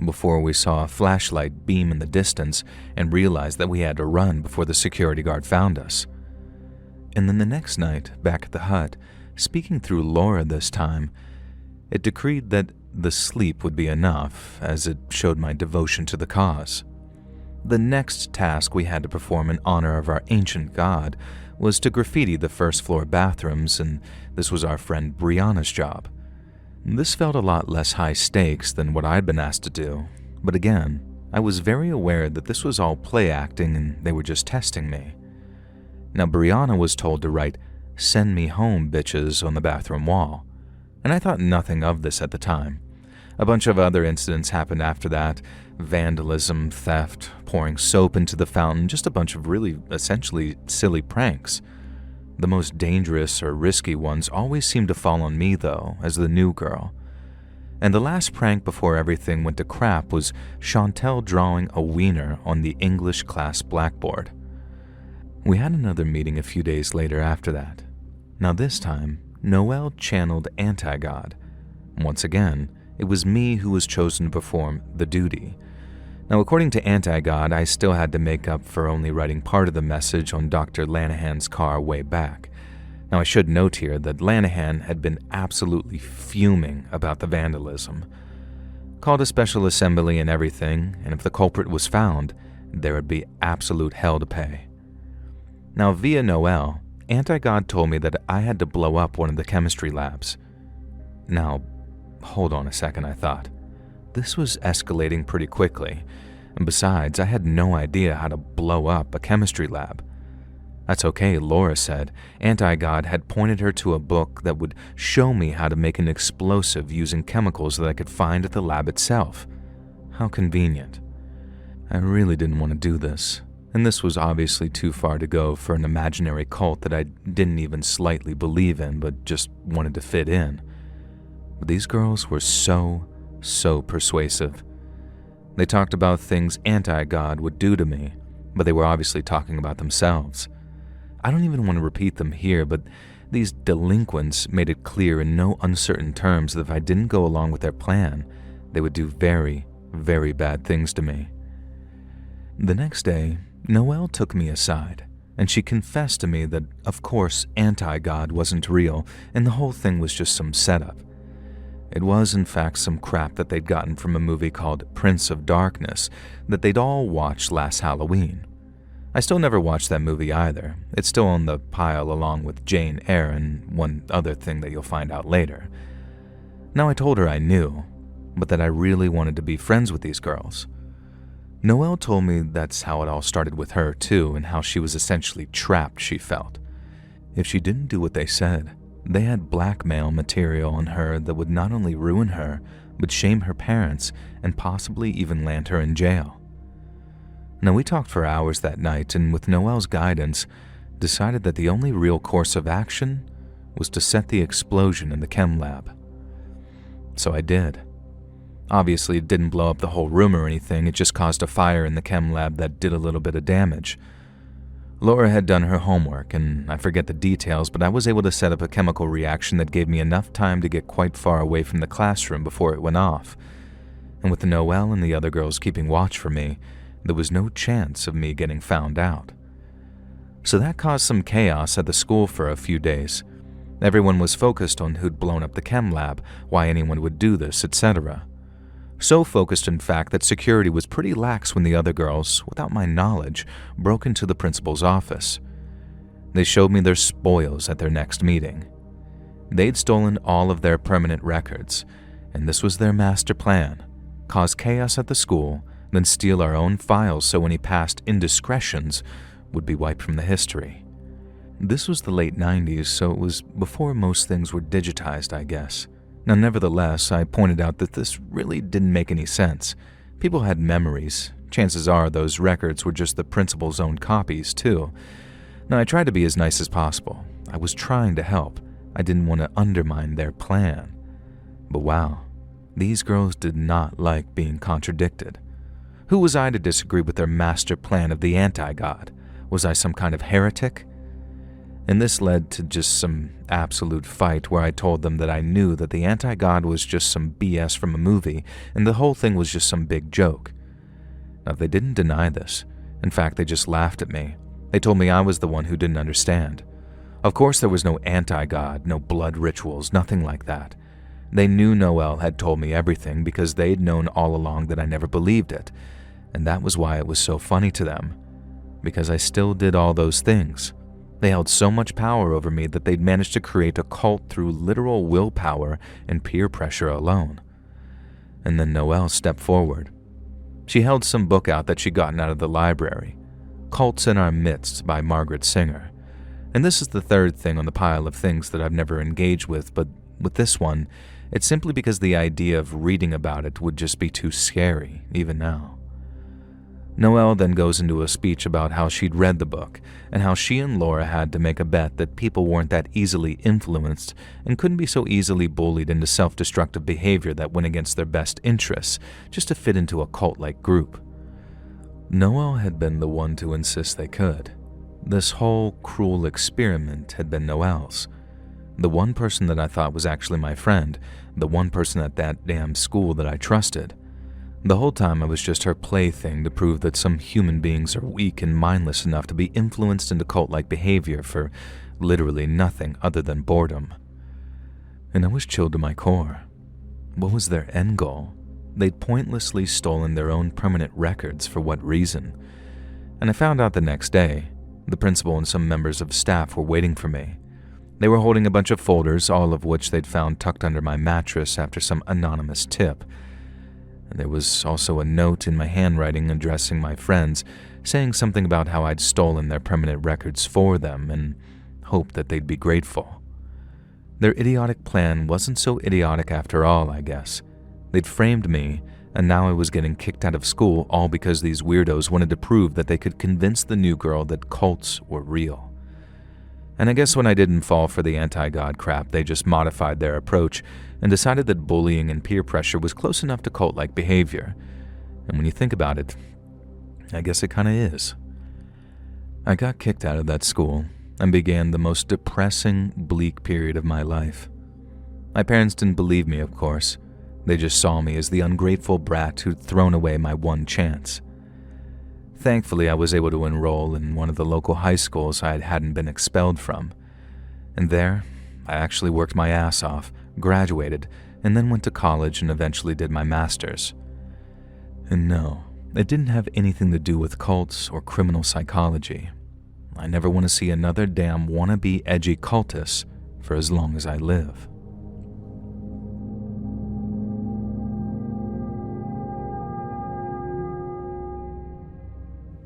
A: before we saw a flashlight beam in the distance and realized that we had to run before the security guard found us. And then the next night, back at the hut, speaking through Laura this time, it decreed that the sleep would be enough, as it showed my devotion to the cause. The next task we had to perform in honor of our ancient god was to graffiti the first-floor bathrooms, and this was our friend Brianna's job. This felt a lot less high stakes than what I'd been asked to do, but again, I was very aware that this was all play acting and they were just testing me. Now, Brianna was told to write "Send me home, bitches" on the bathroom wall, and I thought nothing of this at the time. A bunch of other incidents happened after that: vandalism, theft, pouring soap into the fountain, just a bunch of really, essentially silly pranks. The most dangerous or risky ones always seemed to fall on me, though, as the new girl. And the last prank before everything went to crap was Chantel drawing a wiener on the English class blackboard. We had another meeting a few days later after that. Now this time, Noelle channeled Anti-God. Once again, it was me who was chosen to perform the duty. Now, according to Anti-God, I still had to make up for only writing part of the message on Dr. Lanahan's car way back. Now, I should note here that Lanahan had been absolutely fuming about the vandalism. Called a special assembly and everything, and if the culprit was found, there would be absolute hell to pay. Now, via Noelle, Anti-God told me that I had to blow up one of the chemistry labs. Now, hold on a second, I thought. This was escalating pretty quickly, and besides, I had no idea how to blow up a chemistry lab. That's okay, Laura said. Anti-God had pointed her to a book that would show me how to make an explosive using chemicals that I could find at the lab itself. How convenient. I really didn't want to do this, and this was obviously too far to go for an imaginary cult that I didn't even slightly believe in but just wanted to fit in. But these girls were so persuasive. They talked about things Anti-God would do to me, but they were obviously talking about themselves. I don't even want to repeat them here, but these delinquents made it clear in no uncertain terms that if I didn't go along with their plan, they would do very, very bad things to me. The next day, Noelle took me aside, and she confessed to me that, of course, Anti-God wasn't real, and the whole thing was just some setup. It was, in fact, some crap that they'd gotten from a movie called Prince of Darkness that they'd all watched last Halloween. I still never watched that movie either. It's still on the pile along with Jane Eyre and one other thing that you'll find out later. Now, I told her I knew, but that I really wanted to be friends with these girls. Noelle told me that's how it all started with her, too, and how she was essentially trapped, she felt. If she didn't do what they said, they had blackmail material on her that would not only ruin her, but shame her parents and possibly even land her in jail. Now, we talked for hours that night, and with Noelle's guidance, decided that the only real course of action was to set the explosion in the chem lab. So I did. Obviously, it didn't blow up the whole room or anything, it just caused a fire in the chem lab that did a little bit of damage. Laura had done her homework, and I forget the details, but I was able to set up a chemical reaction that gave me enough time to get quite far away from the classroom before it went off. And with Noelle and the other girls keeping watch for me, there was no chance of me getting found out. So that caused some chaos at the school for a few days. Everyone was focused on who'd blown up the chem lab, why anyone would do this, etc. So focused, in fact, that security was pretty lax when the other girls, without my knowledge, broke into the principal's office. They showed me their spoils at their next meeting. They'd stolen all of their permanent records, and this was their master plan: cause chaos at the school, then steal our own files so any past indiscretions would be wiped from the history. This was the late 90s, so it was before most things were digitized, I guess. Now, nevertheless, I pointed out that this really didn't make any sense. People had memories. Chances are those records were just the principal's own copies, too. Now, I tried to be as nice as possible. I was trying to help. I didn't want to undermine their plan. But wow, these girls did not like being contradicted. Who was I to disagree with their master plan of the anti-god? Was I some kind of heretic? And this led to just some absolute fight where I told them that I knew that the anti-god was just some BS from a movie and the whole thing was just some big joke. Now, they didn't deny this. In fact, they just laughed at me. They told me I was the one who didn't understand. Of course, there was no anti-god, no blood rituals, nothing like that. They knew Noelle had told me everything because they'd known all along that I never believed it. And that was why it was so funny to them. Because I still did all those things. They held so much power over me that they'd managed to create a cult through literal willpower and peer pressure alone. And then Noelle stepped forward. She held some book out that she'd gotten out of the library, Cults in Our Midst by Margaret Singer. And this is the third thing on the pile of things that I've never engaged with, but with this one, it's simply because the idea of reading about it would just be too scary, even now. Noelle then goes into a speech about how she'd read the book, and how she and Laura had to make a bet that people weren't that easily influenced and couldn't be so easily bullied into self-destructive behavior that went against their best interests just to fit into a cult-like group. Noelle had been the one to insist they could. This whole cruel experiment had been Noelle's. The one person that I thought was actually my friend, the one person at that damn school that I trusted. The whole time I was just her plaything to prove that some human beings are weak and mindless enough to be influenced into cult-like behavior for literally nothing other than boredom. And I was chilled to my core. What was their end goal? They'd pointlessly stolen their own permanent records for what reason? And I found out the next day. The principal and some members of staff were waiting for me. They were holding a bunch of folders, all of which they'd found tucked under my mattress after some anonymous tip. There was also a note in my handwriting addressing my friends, saying something about how I'd stolen their permanent records for them and hoped that they'd be grateful. Their idiotic plan wasn't so idiotic after all, I guess. They'd framed me, and now I was getting kicked out of school all because these weirdos wanted to prove that they could convince the new girl that cults were real. And I guess when I didn't fall for the anti-god crap, they just modified their approach and decided that bullying and peer pressure was close enough to cult-like behavior. And when you think about it, I guess it kinda is. I got kicked out of that school and began the most depressing, bleak period of my life. My parents didn't believe me, of course. They just saw me as the ungrateful brat who'd thrown away my one chance. Thankfully, I was able to enroll in one of the local high schools I hadn't been expelled from. And there, I actually worked my ass off, graduated, and then went to college and eventually did my master's. And no, it didn't have anything to do with cults or criminal psychology. I never want to see another damn wannabe edgy cultist for as long as I live.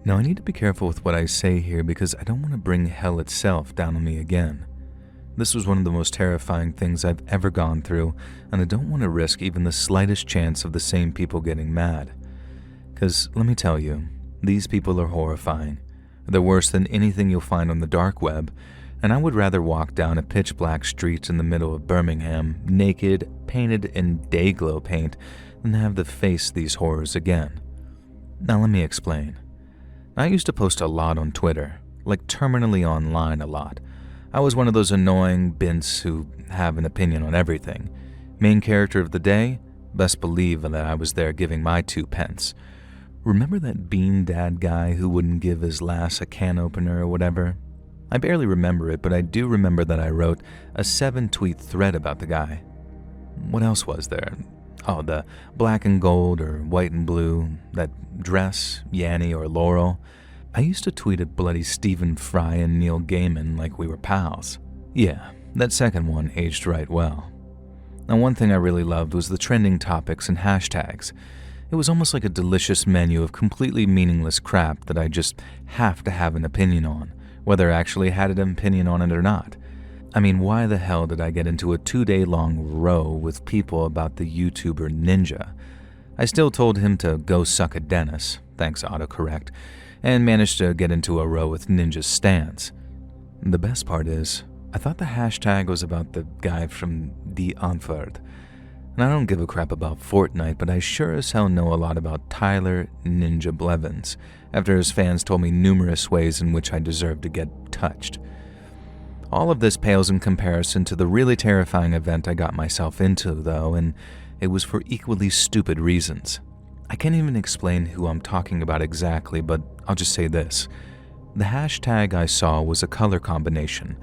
A: Now, I need to be careful with what I say here because I don't want to bring hell itself down on me again. This was one of the most terrifying things I've ever gone through, and I don't want to risk even the slightest chance of the same people getting mad. Because, let me tell you, these people are horrifying. They're worse than anything you'll find on the dark web, and I would rather walk down a pitch-black street in the middle of Birmingham, naked, painted in day-glow paint, than have to face these horrors again. Now let me explain. I used to post a lot on Twitter, like terminally online a lot. I was one of those annoying bints who have an opinion on everything. Main character of the day? Best believe that I was there giving my 2 pence. Remember that bean dad guy who wouldn't give his lass a can opener or whatever? I barely remember it, but I do remember that I wrote a 7-tweet thread about the guy. What else was there? Oh, the black and gold or white and blue, that dress, Yanny or Laurel. I used to tweet at bloody Stephen Fry and Neil Gaiman like we were pals. Yeah, that second one aged right well. Now, one thing I really loved was the trending topics and hashtags. It was almost like a delicious menu of completely meaningless crap that I just have to have an opinion on, whether I actually had an opinion on it or not. I mean, why the hell did I get into a 2-day-long row with people about the YouTuber Ninja? I still told him to go suck a Dennis, thanks autocorrect, and managed to get into a row with Ninja's stans. The best part is, I thought the hashtag was about the guy from Die Antwoord. And I don't give a crap about Fortnite, but I sure as hell know a lot about Tyler Ninja Blevins, after his fans told me numerous ways in which I deserve to get touched. All of this pales in comparison to the really terrifying event I got myself into, though, and it was for equally stupid reasons. I can't even explain who I'm talking about exactly, but I'll just say this. The hashtag I saw was a color combination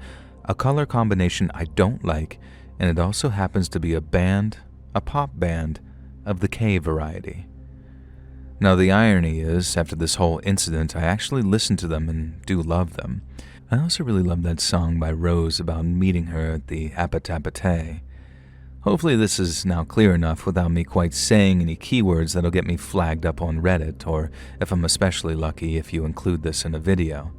A: I don't like, and it also happens to be a pop band of the K variety. Now the irony is, after this whole incident, I actually listened to them and do love them. I also really love that song by Rose about meeting her at the Apatapate. Hopefully this is now clear enough without me quite saying any keywords that'll get me flagged up on Reddit, or if I'm especially lucky, if you include this in a video.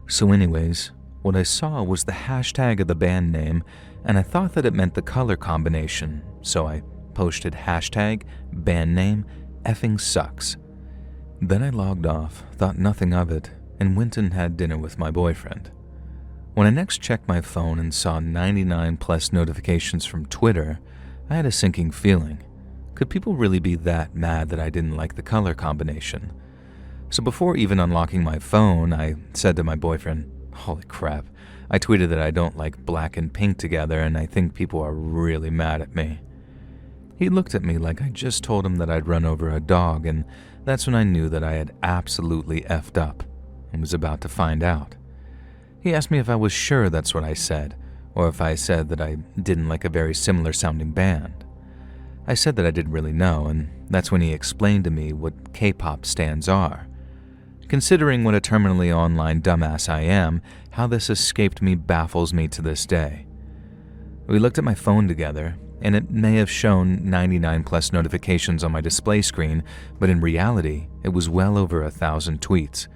A: So anyways, what I saw was the hashtag of the band name, and I thought that it meant the color combination, so I posted hashtag band name effing sucks. Then I logged off, thought nothing of it, and went and had dinner with my boyfriend. When I next checked my phone and saw 99 plus notifications from Twitter, I had a sinking feeling. Could people really be that mad that I didn't like the color combination? So before even unlocking my phone, I said to my boyfriend, "Holy crap, I tweeted that I don't like black and pink together and I think people are really mad at me." He looked at me like I just told him that I'd run over a dog, and that's when I knew that I had absolutely effed up and was about to find out. He asked me if I was sure that's what I said, or if I said that I didn't like a very similar sounding band. I said that I didn't really know, and that's when he explained to me what K-pop stands are. Considering what a terminally online dumbass I am, how this escaped me baffles me to this day. We looked at my phone together, and it may have shown 99 plus notifications on my display screen, but in reality, it was well over 1,000 tweets.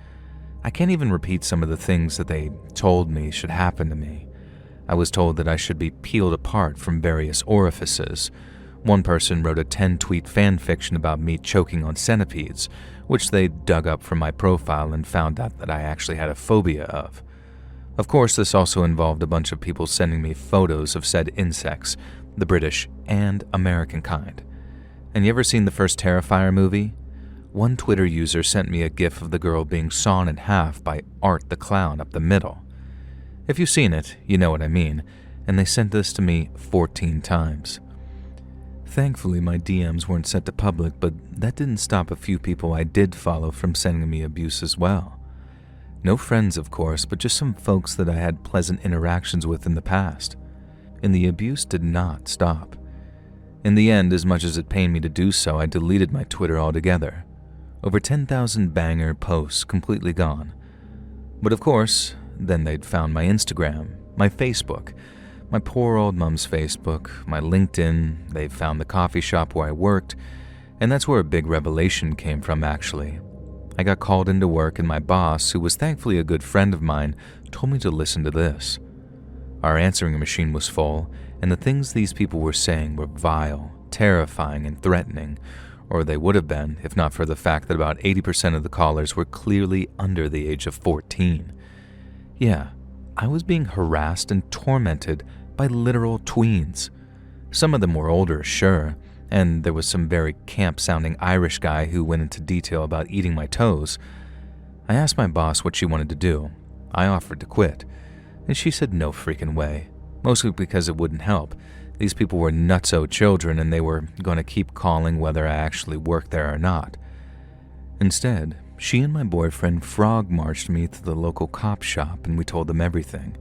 A: I can't even repeat some of the things that they told me should happen to me. I was told that I should be peeled apart from various orifices. One person wrote a 10-tweet fan fiction about me choking on centipedes, which they dug up from my profile and found out that I actually had a phobia of. Of course, this also involved a bunch of people sending me photos of said insects, the British and American kind. And you ever seen the first Terrifier movie? One Twitter user sent me a gif of the girl being sawn in half by Art the Clown up the middle. If you've seen it, you know what I mean, and they sent this to me 14 times. Thankfully, my DMs weren't set to public, but that didn't stop a few people I did follow from sending me abuse as well. No friends, of course, but just some folks that I had pleasant interactions with in the past. And the abuse did not stop. In the end, as much as it pained me to do so, I deleted my Twitter altogether. Over 10,000 banger posts completely gone. But of course, then they'd found my Instagram, my Facebook, my poor old mom's Facebook, my LinkedIn, they found the coffee shop where I worked, and that's where a big revelation came from actually. I got called into work and my boss, who was thankfully a good friend of mine, told me to listen to this. Our answering machine was full, and the things these people were saying were vile, terrifying, and threatening, or they would have been if not for the fact that about 80% of the callers were clearly under the age of 14. Yeah, I was being harassed and tormented by literal tweens. Some of them were older, sure, and there was some very camp-sounding Irish guy who went into detail about eating my toes. I asked my boss what she wanted to do. I offered to quit, and she said no freaking way, mostly because it wouldn't help. These people were nutso children, and they were going to keep calling whether I actually worked there or not. Instead, she and my boyfriend frog-marched me to the local cop shop, and we told them everything.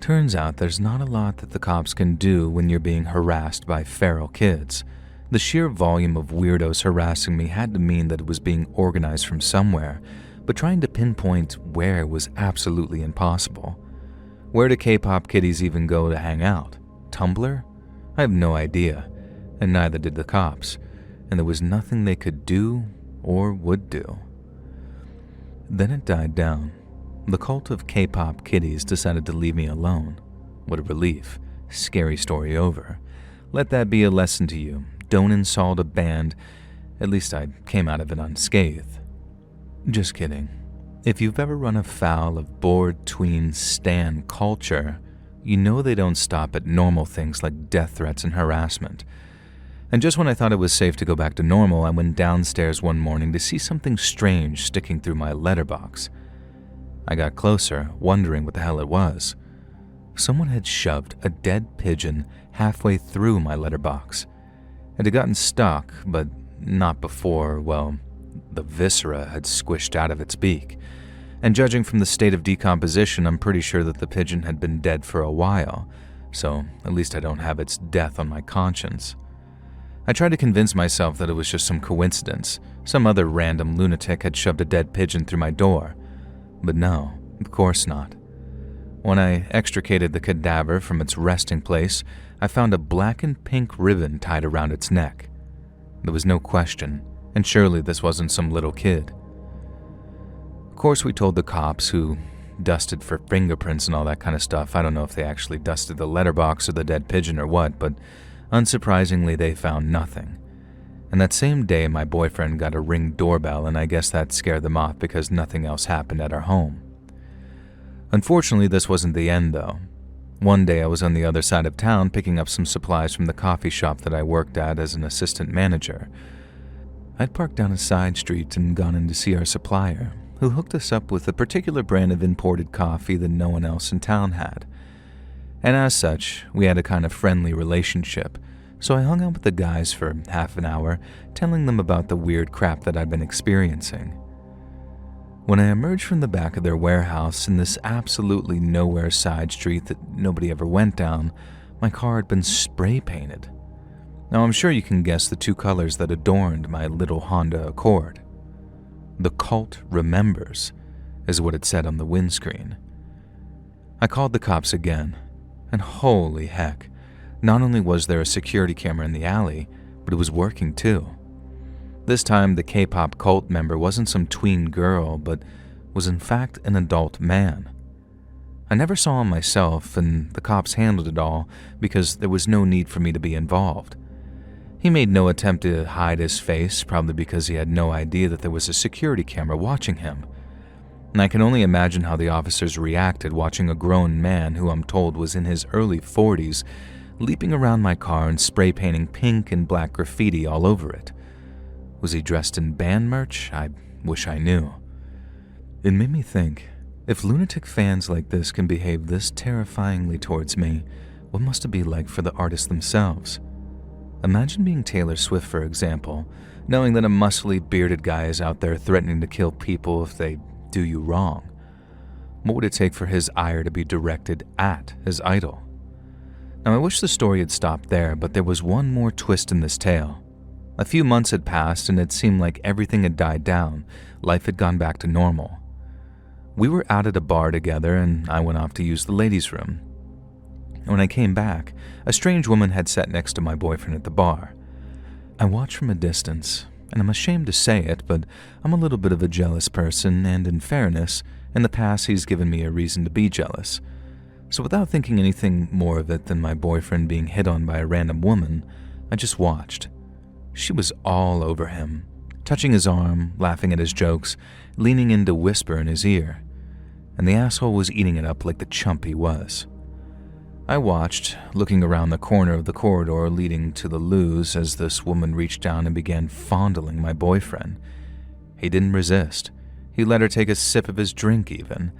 A: Turns out there's not a lot that the cops can do when you're being harassed by feral kids. The sheer volume of weirdos harassing me had to mean that it was being organized from somewhere, but trying to pinpoint where was absolutely impossible. Where do K-pop kiddies even go to hang out? Tumblr? I have no idea, and neither did the cops, and there was nothing they could do or would do. Then it died down. The cult of K-pop kiddies decided to leave me alone. What a relief. Scary story over. Let that be a lesson to you. Don't insult a band. At least I came out of it unscathed. Just kidding. If you've ever run afoul of bored tween stan culture, you know they don't stop at normal things like death threats and harassment. And just when I thought it was safe to go back to normal, I went downstairs one morning to see something strange sticking through my letterbox. I got closer, wondering what the hell it was. Someone had shoved a dead pigeon halfway through my letterbox. It had gotten stuck, but not before, well, the viscera had squished out of its beak. And judging from the state of decomposition, I'm pretty sure that the pigeon had been dead for a while, so at least I don't have its death on my conscience. I tried to convince myself that it was just some coincidence. Some other random lunatic had shoved a dead pigeon through my door. But no, of course not. When I extricated the cadaver from its resting place, I found a black and pink ribbon tied around its neck. There was no question, and surely this wasn't some little kid. Of course, we told the cops, who dusted for fingerprints and all that kind of stuff. I don't know if they actually dusted the letterbox or the dead pigeon or what, but unsurprisingly, they found nothing. And that same day, my boyfriend got a Ring doorbell, and I guess that scared them off because nothing else happened at our home. Unfortunately, this wasn't the end, though. One day, I was on the other side of town picking up some supplies from the coffee shop that I worked at as an assistant manager. I'd parked down a side street and gone in to see our supplier, who hooked us up with a particular brand of imported coffee that no one else in town had. And as such, we had a kind of friendly relationship, so I hung out with the guys for half an hour, telling them about the weird crap that I'd been experiencing. When I emerged from the back of their warehouse in this absolutely nowhere side street that nobody ever went down, my car had been spray painted. Now I'm sure you can guess the two colors that adorned my little Honda Accord. "The cult remembers," is what it said on the windscreen. I called the cops again, and holy heck, not only was there a security camera in the alley, but it was working too. This time, the K-pop cult member wasn't some tween girl, but was in fact an adult man. I never saw him myself, and the cops handled it all because there was no need for me to be involved. He made no attempt to hide his face, probably because he had no idea that there was a security camera watching him. And I can only imagine how the officers reacted watching a grown man who I'm told was in his early 40s leaping around my car and spray painting pink and black graffiti all over it. Was he dressed in band merch? I wish I knew. It made me think, if lunatic fans like this can behave this terrifyingly towards me, what must it be like for the artists themselves? Imagine being Taylor Swift, for example, knowing that a muscly, bearded guy is out there threatening to kill people if they do you wrong. What would it take for his ire to be directed at his idol? Now, I wish the story had stopped there, but there was one more twist in this tale. A few months had passed, and it seemed like everything had died down. Life had gone back to normal. We were out at a bar together, and I went off to use the ladies' room. When I came back, a strange woman had sat next to my boyfriend at the bar. I watched from a distance, and I'm ashamed to say it, but I'm a little bit of a jealous person, and in fairness, in the past he's given me a reason to be jealous. So without thinking anything more of it than my boyfriend being hit on by a random woman, I just watched. She was all over him, touching his arm, laughing at his jokes, leaning in to whisper in his ear. And the asshole was eating it up like the chump he was. I watched, looking around the corner of the corridor leading to the loos as this woman reached down and began fondling my boyfriend. He didn't resist. He let her take a sip of his drink even,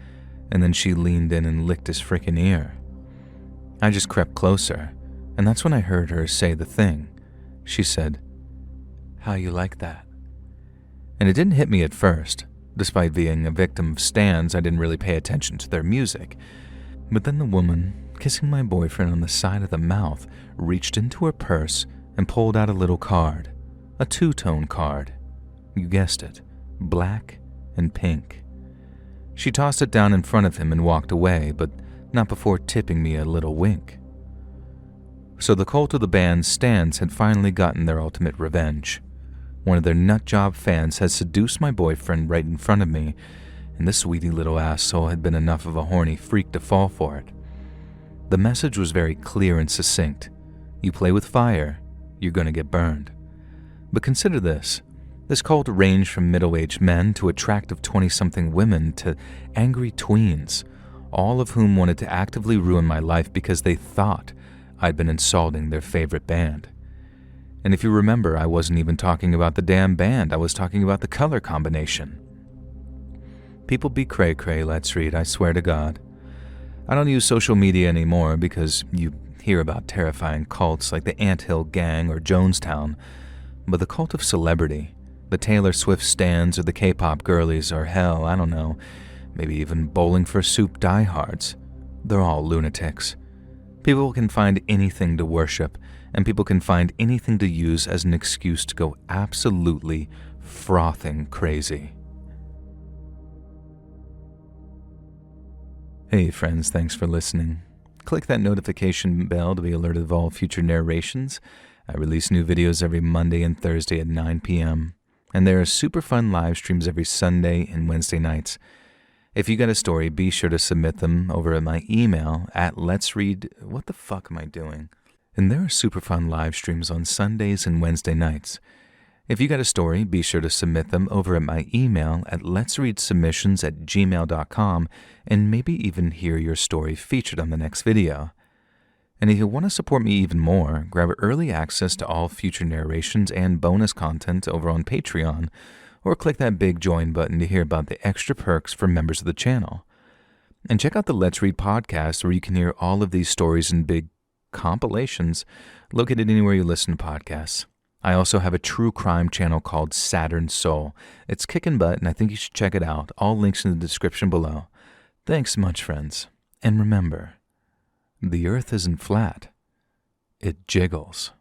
A: and then she leaned in and licked his frickin' ear. I just crept closer, and that's when I heard her say the thing. She said, "How you like that?" And it didn't hit me at first. Despite being a victim of stans, I didn't really pay attention to their music. But then the woman, kissing my boyfriend on the side of the mouth, reached into her purse and pulled out a little card. A two-tone card. You guessed it, black and pink. She tossed it down in front of him and walked away, but not before tipping me a little wink. So the cult of the band's stans had finally gotten their ultimate revenge. One of their nutjob fans had seduced my boyfriend right in front of me, and this sweetie little asshole had been enough of a horny freak to fall for it. The message was very clear and succinct. You play with fire, you're gonna get burned. But consider this. This cult ranged from middle-aged men to attractive 20-something women to angry tweens, all of whom wanted to actively ruin my life because they thought I'd been insulting their favorite band. And if you remember, I wasn't even talking about the damn band, I was talking about the color combination. People be cray-cray, let's read, I swear to God. I don't use social media anymore because you hear about terrifying cults like the Anthill Gang or Jonestown, but the cult of celebrity, the Taylor Swift stans or the K-pop girlies or hell, I don't know, maybe even Bowling for Soup diehards, they're all lunatics. People can find anything to worship, and people can find anything to use as an excuse to go absolutely frothing crazy. Hey friends, thanks for listening. Click that notification bell to be alerted of all future narrations. I release new videos every Monday and Thursday at 9 p.m. And there are super fun live streams every Sunday and Wednesday nights. If you got a story, be sure to submit them over at my email at what the fuck am I doing? And there are super fun live streams on Sundays and Wednesday nights. If you got a story, be sure to submit them over at my email at letsreadsubmissions@gmail.com and maybe even hear your story featured on the next video. And if you want to support me even more, grab early access to all future narrations and bonus content over on Patreon, or click that big join button to hear about the extra perks for members of the channel. And check out the Let's Read podcast where you can hear all of these stories in big compilations located anywhere you listen to podcasts. I also have a true crime channel called Saturn Soul. It's kicking butt, and I think you should check it out. All links in the description below. Thanks much, friends. And remember, the earth isn't flat. It jiggles.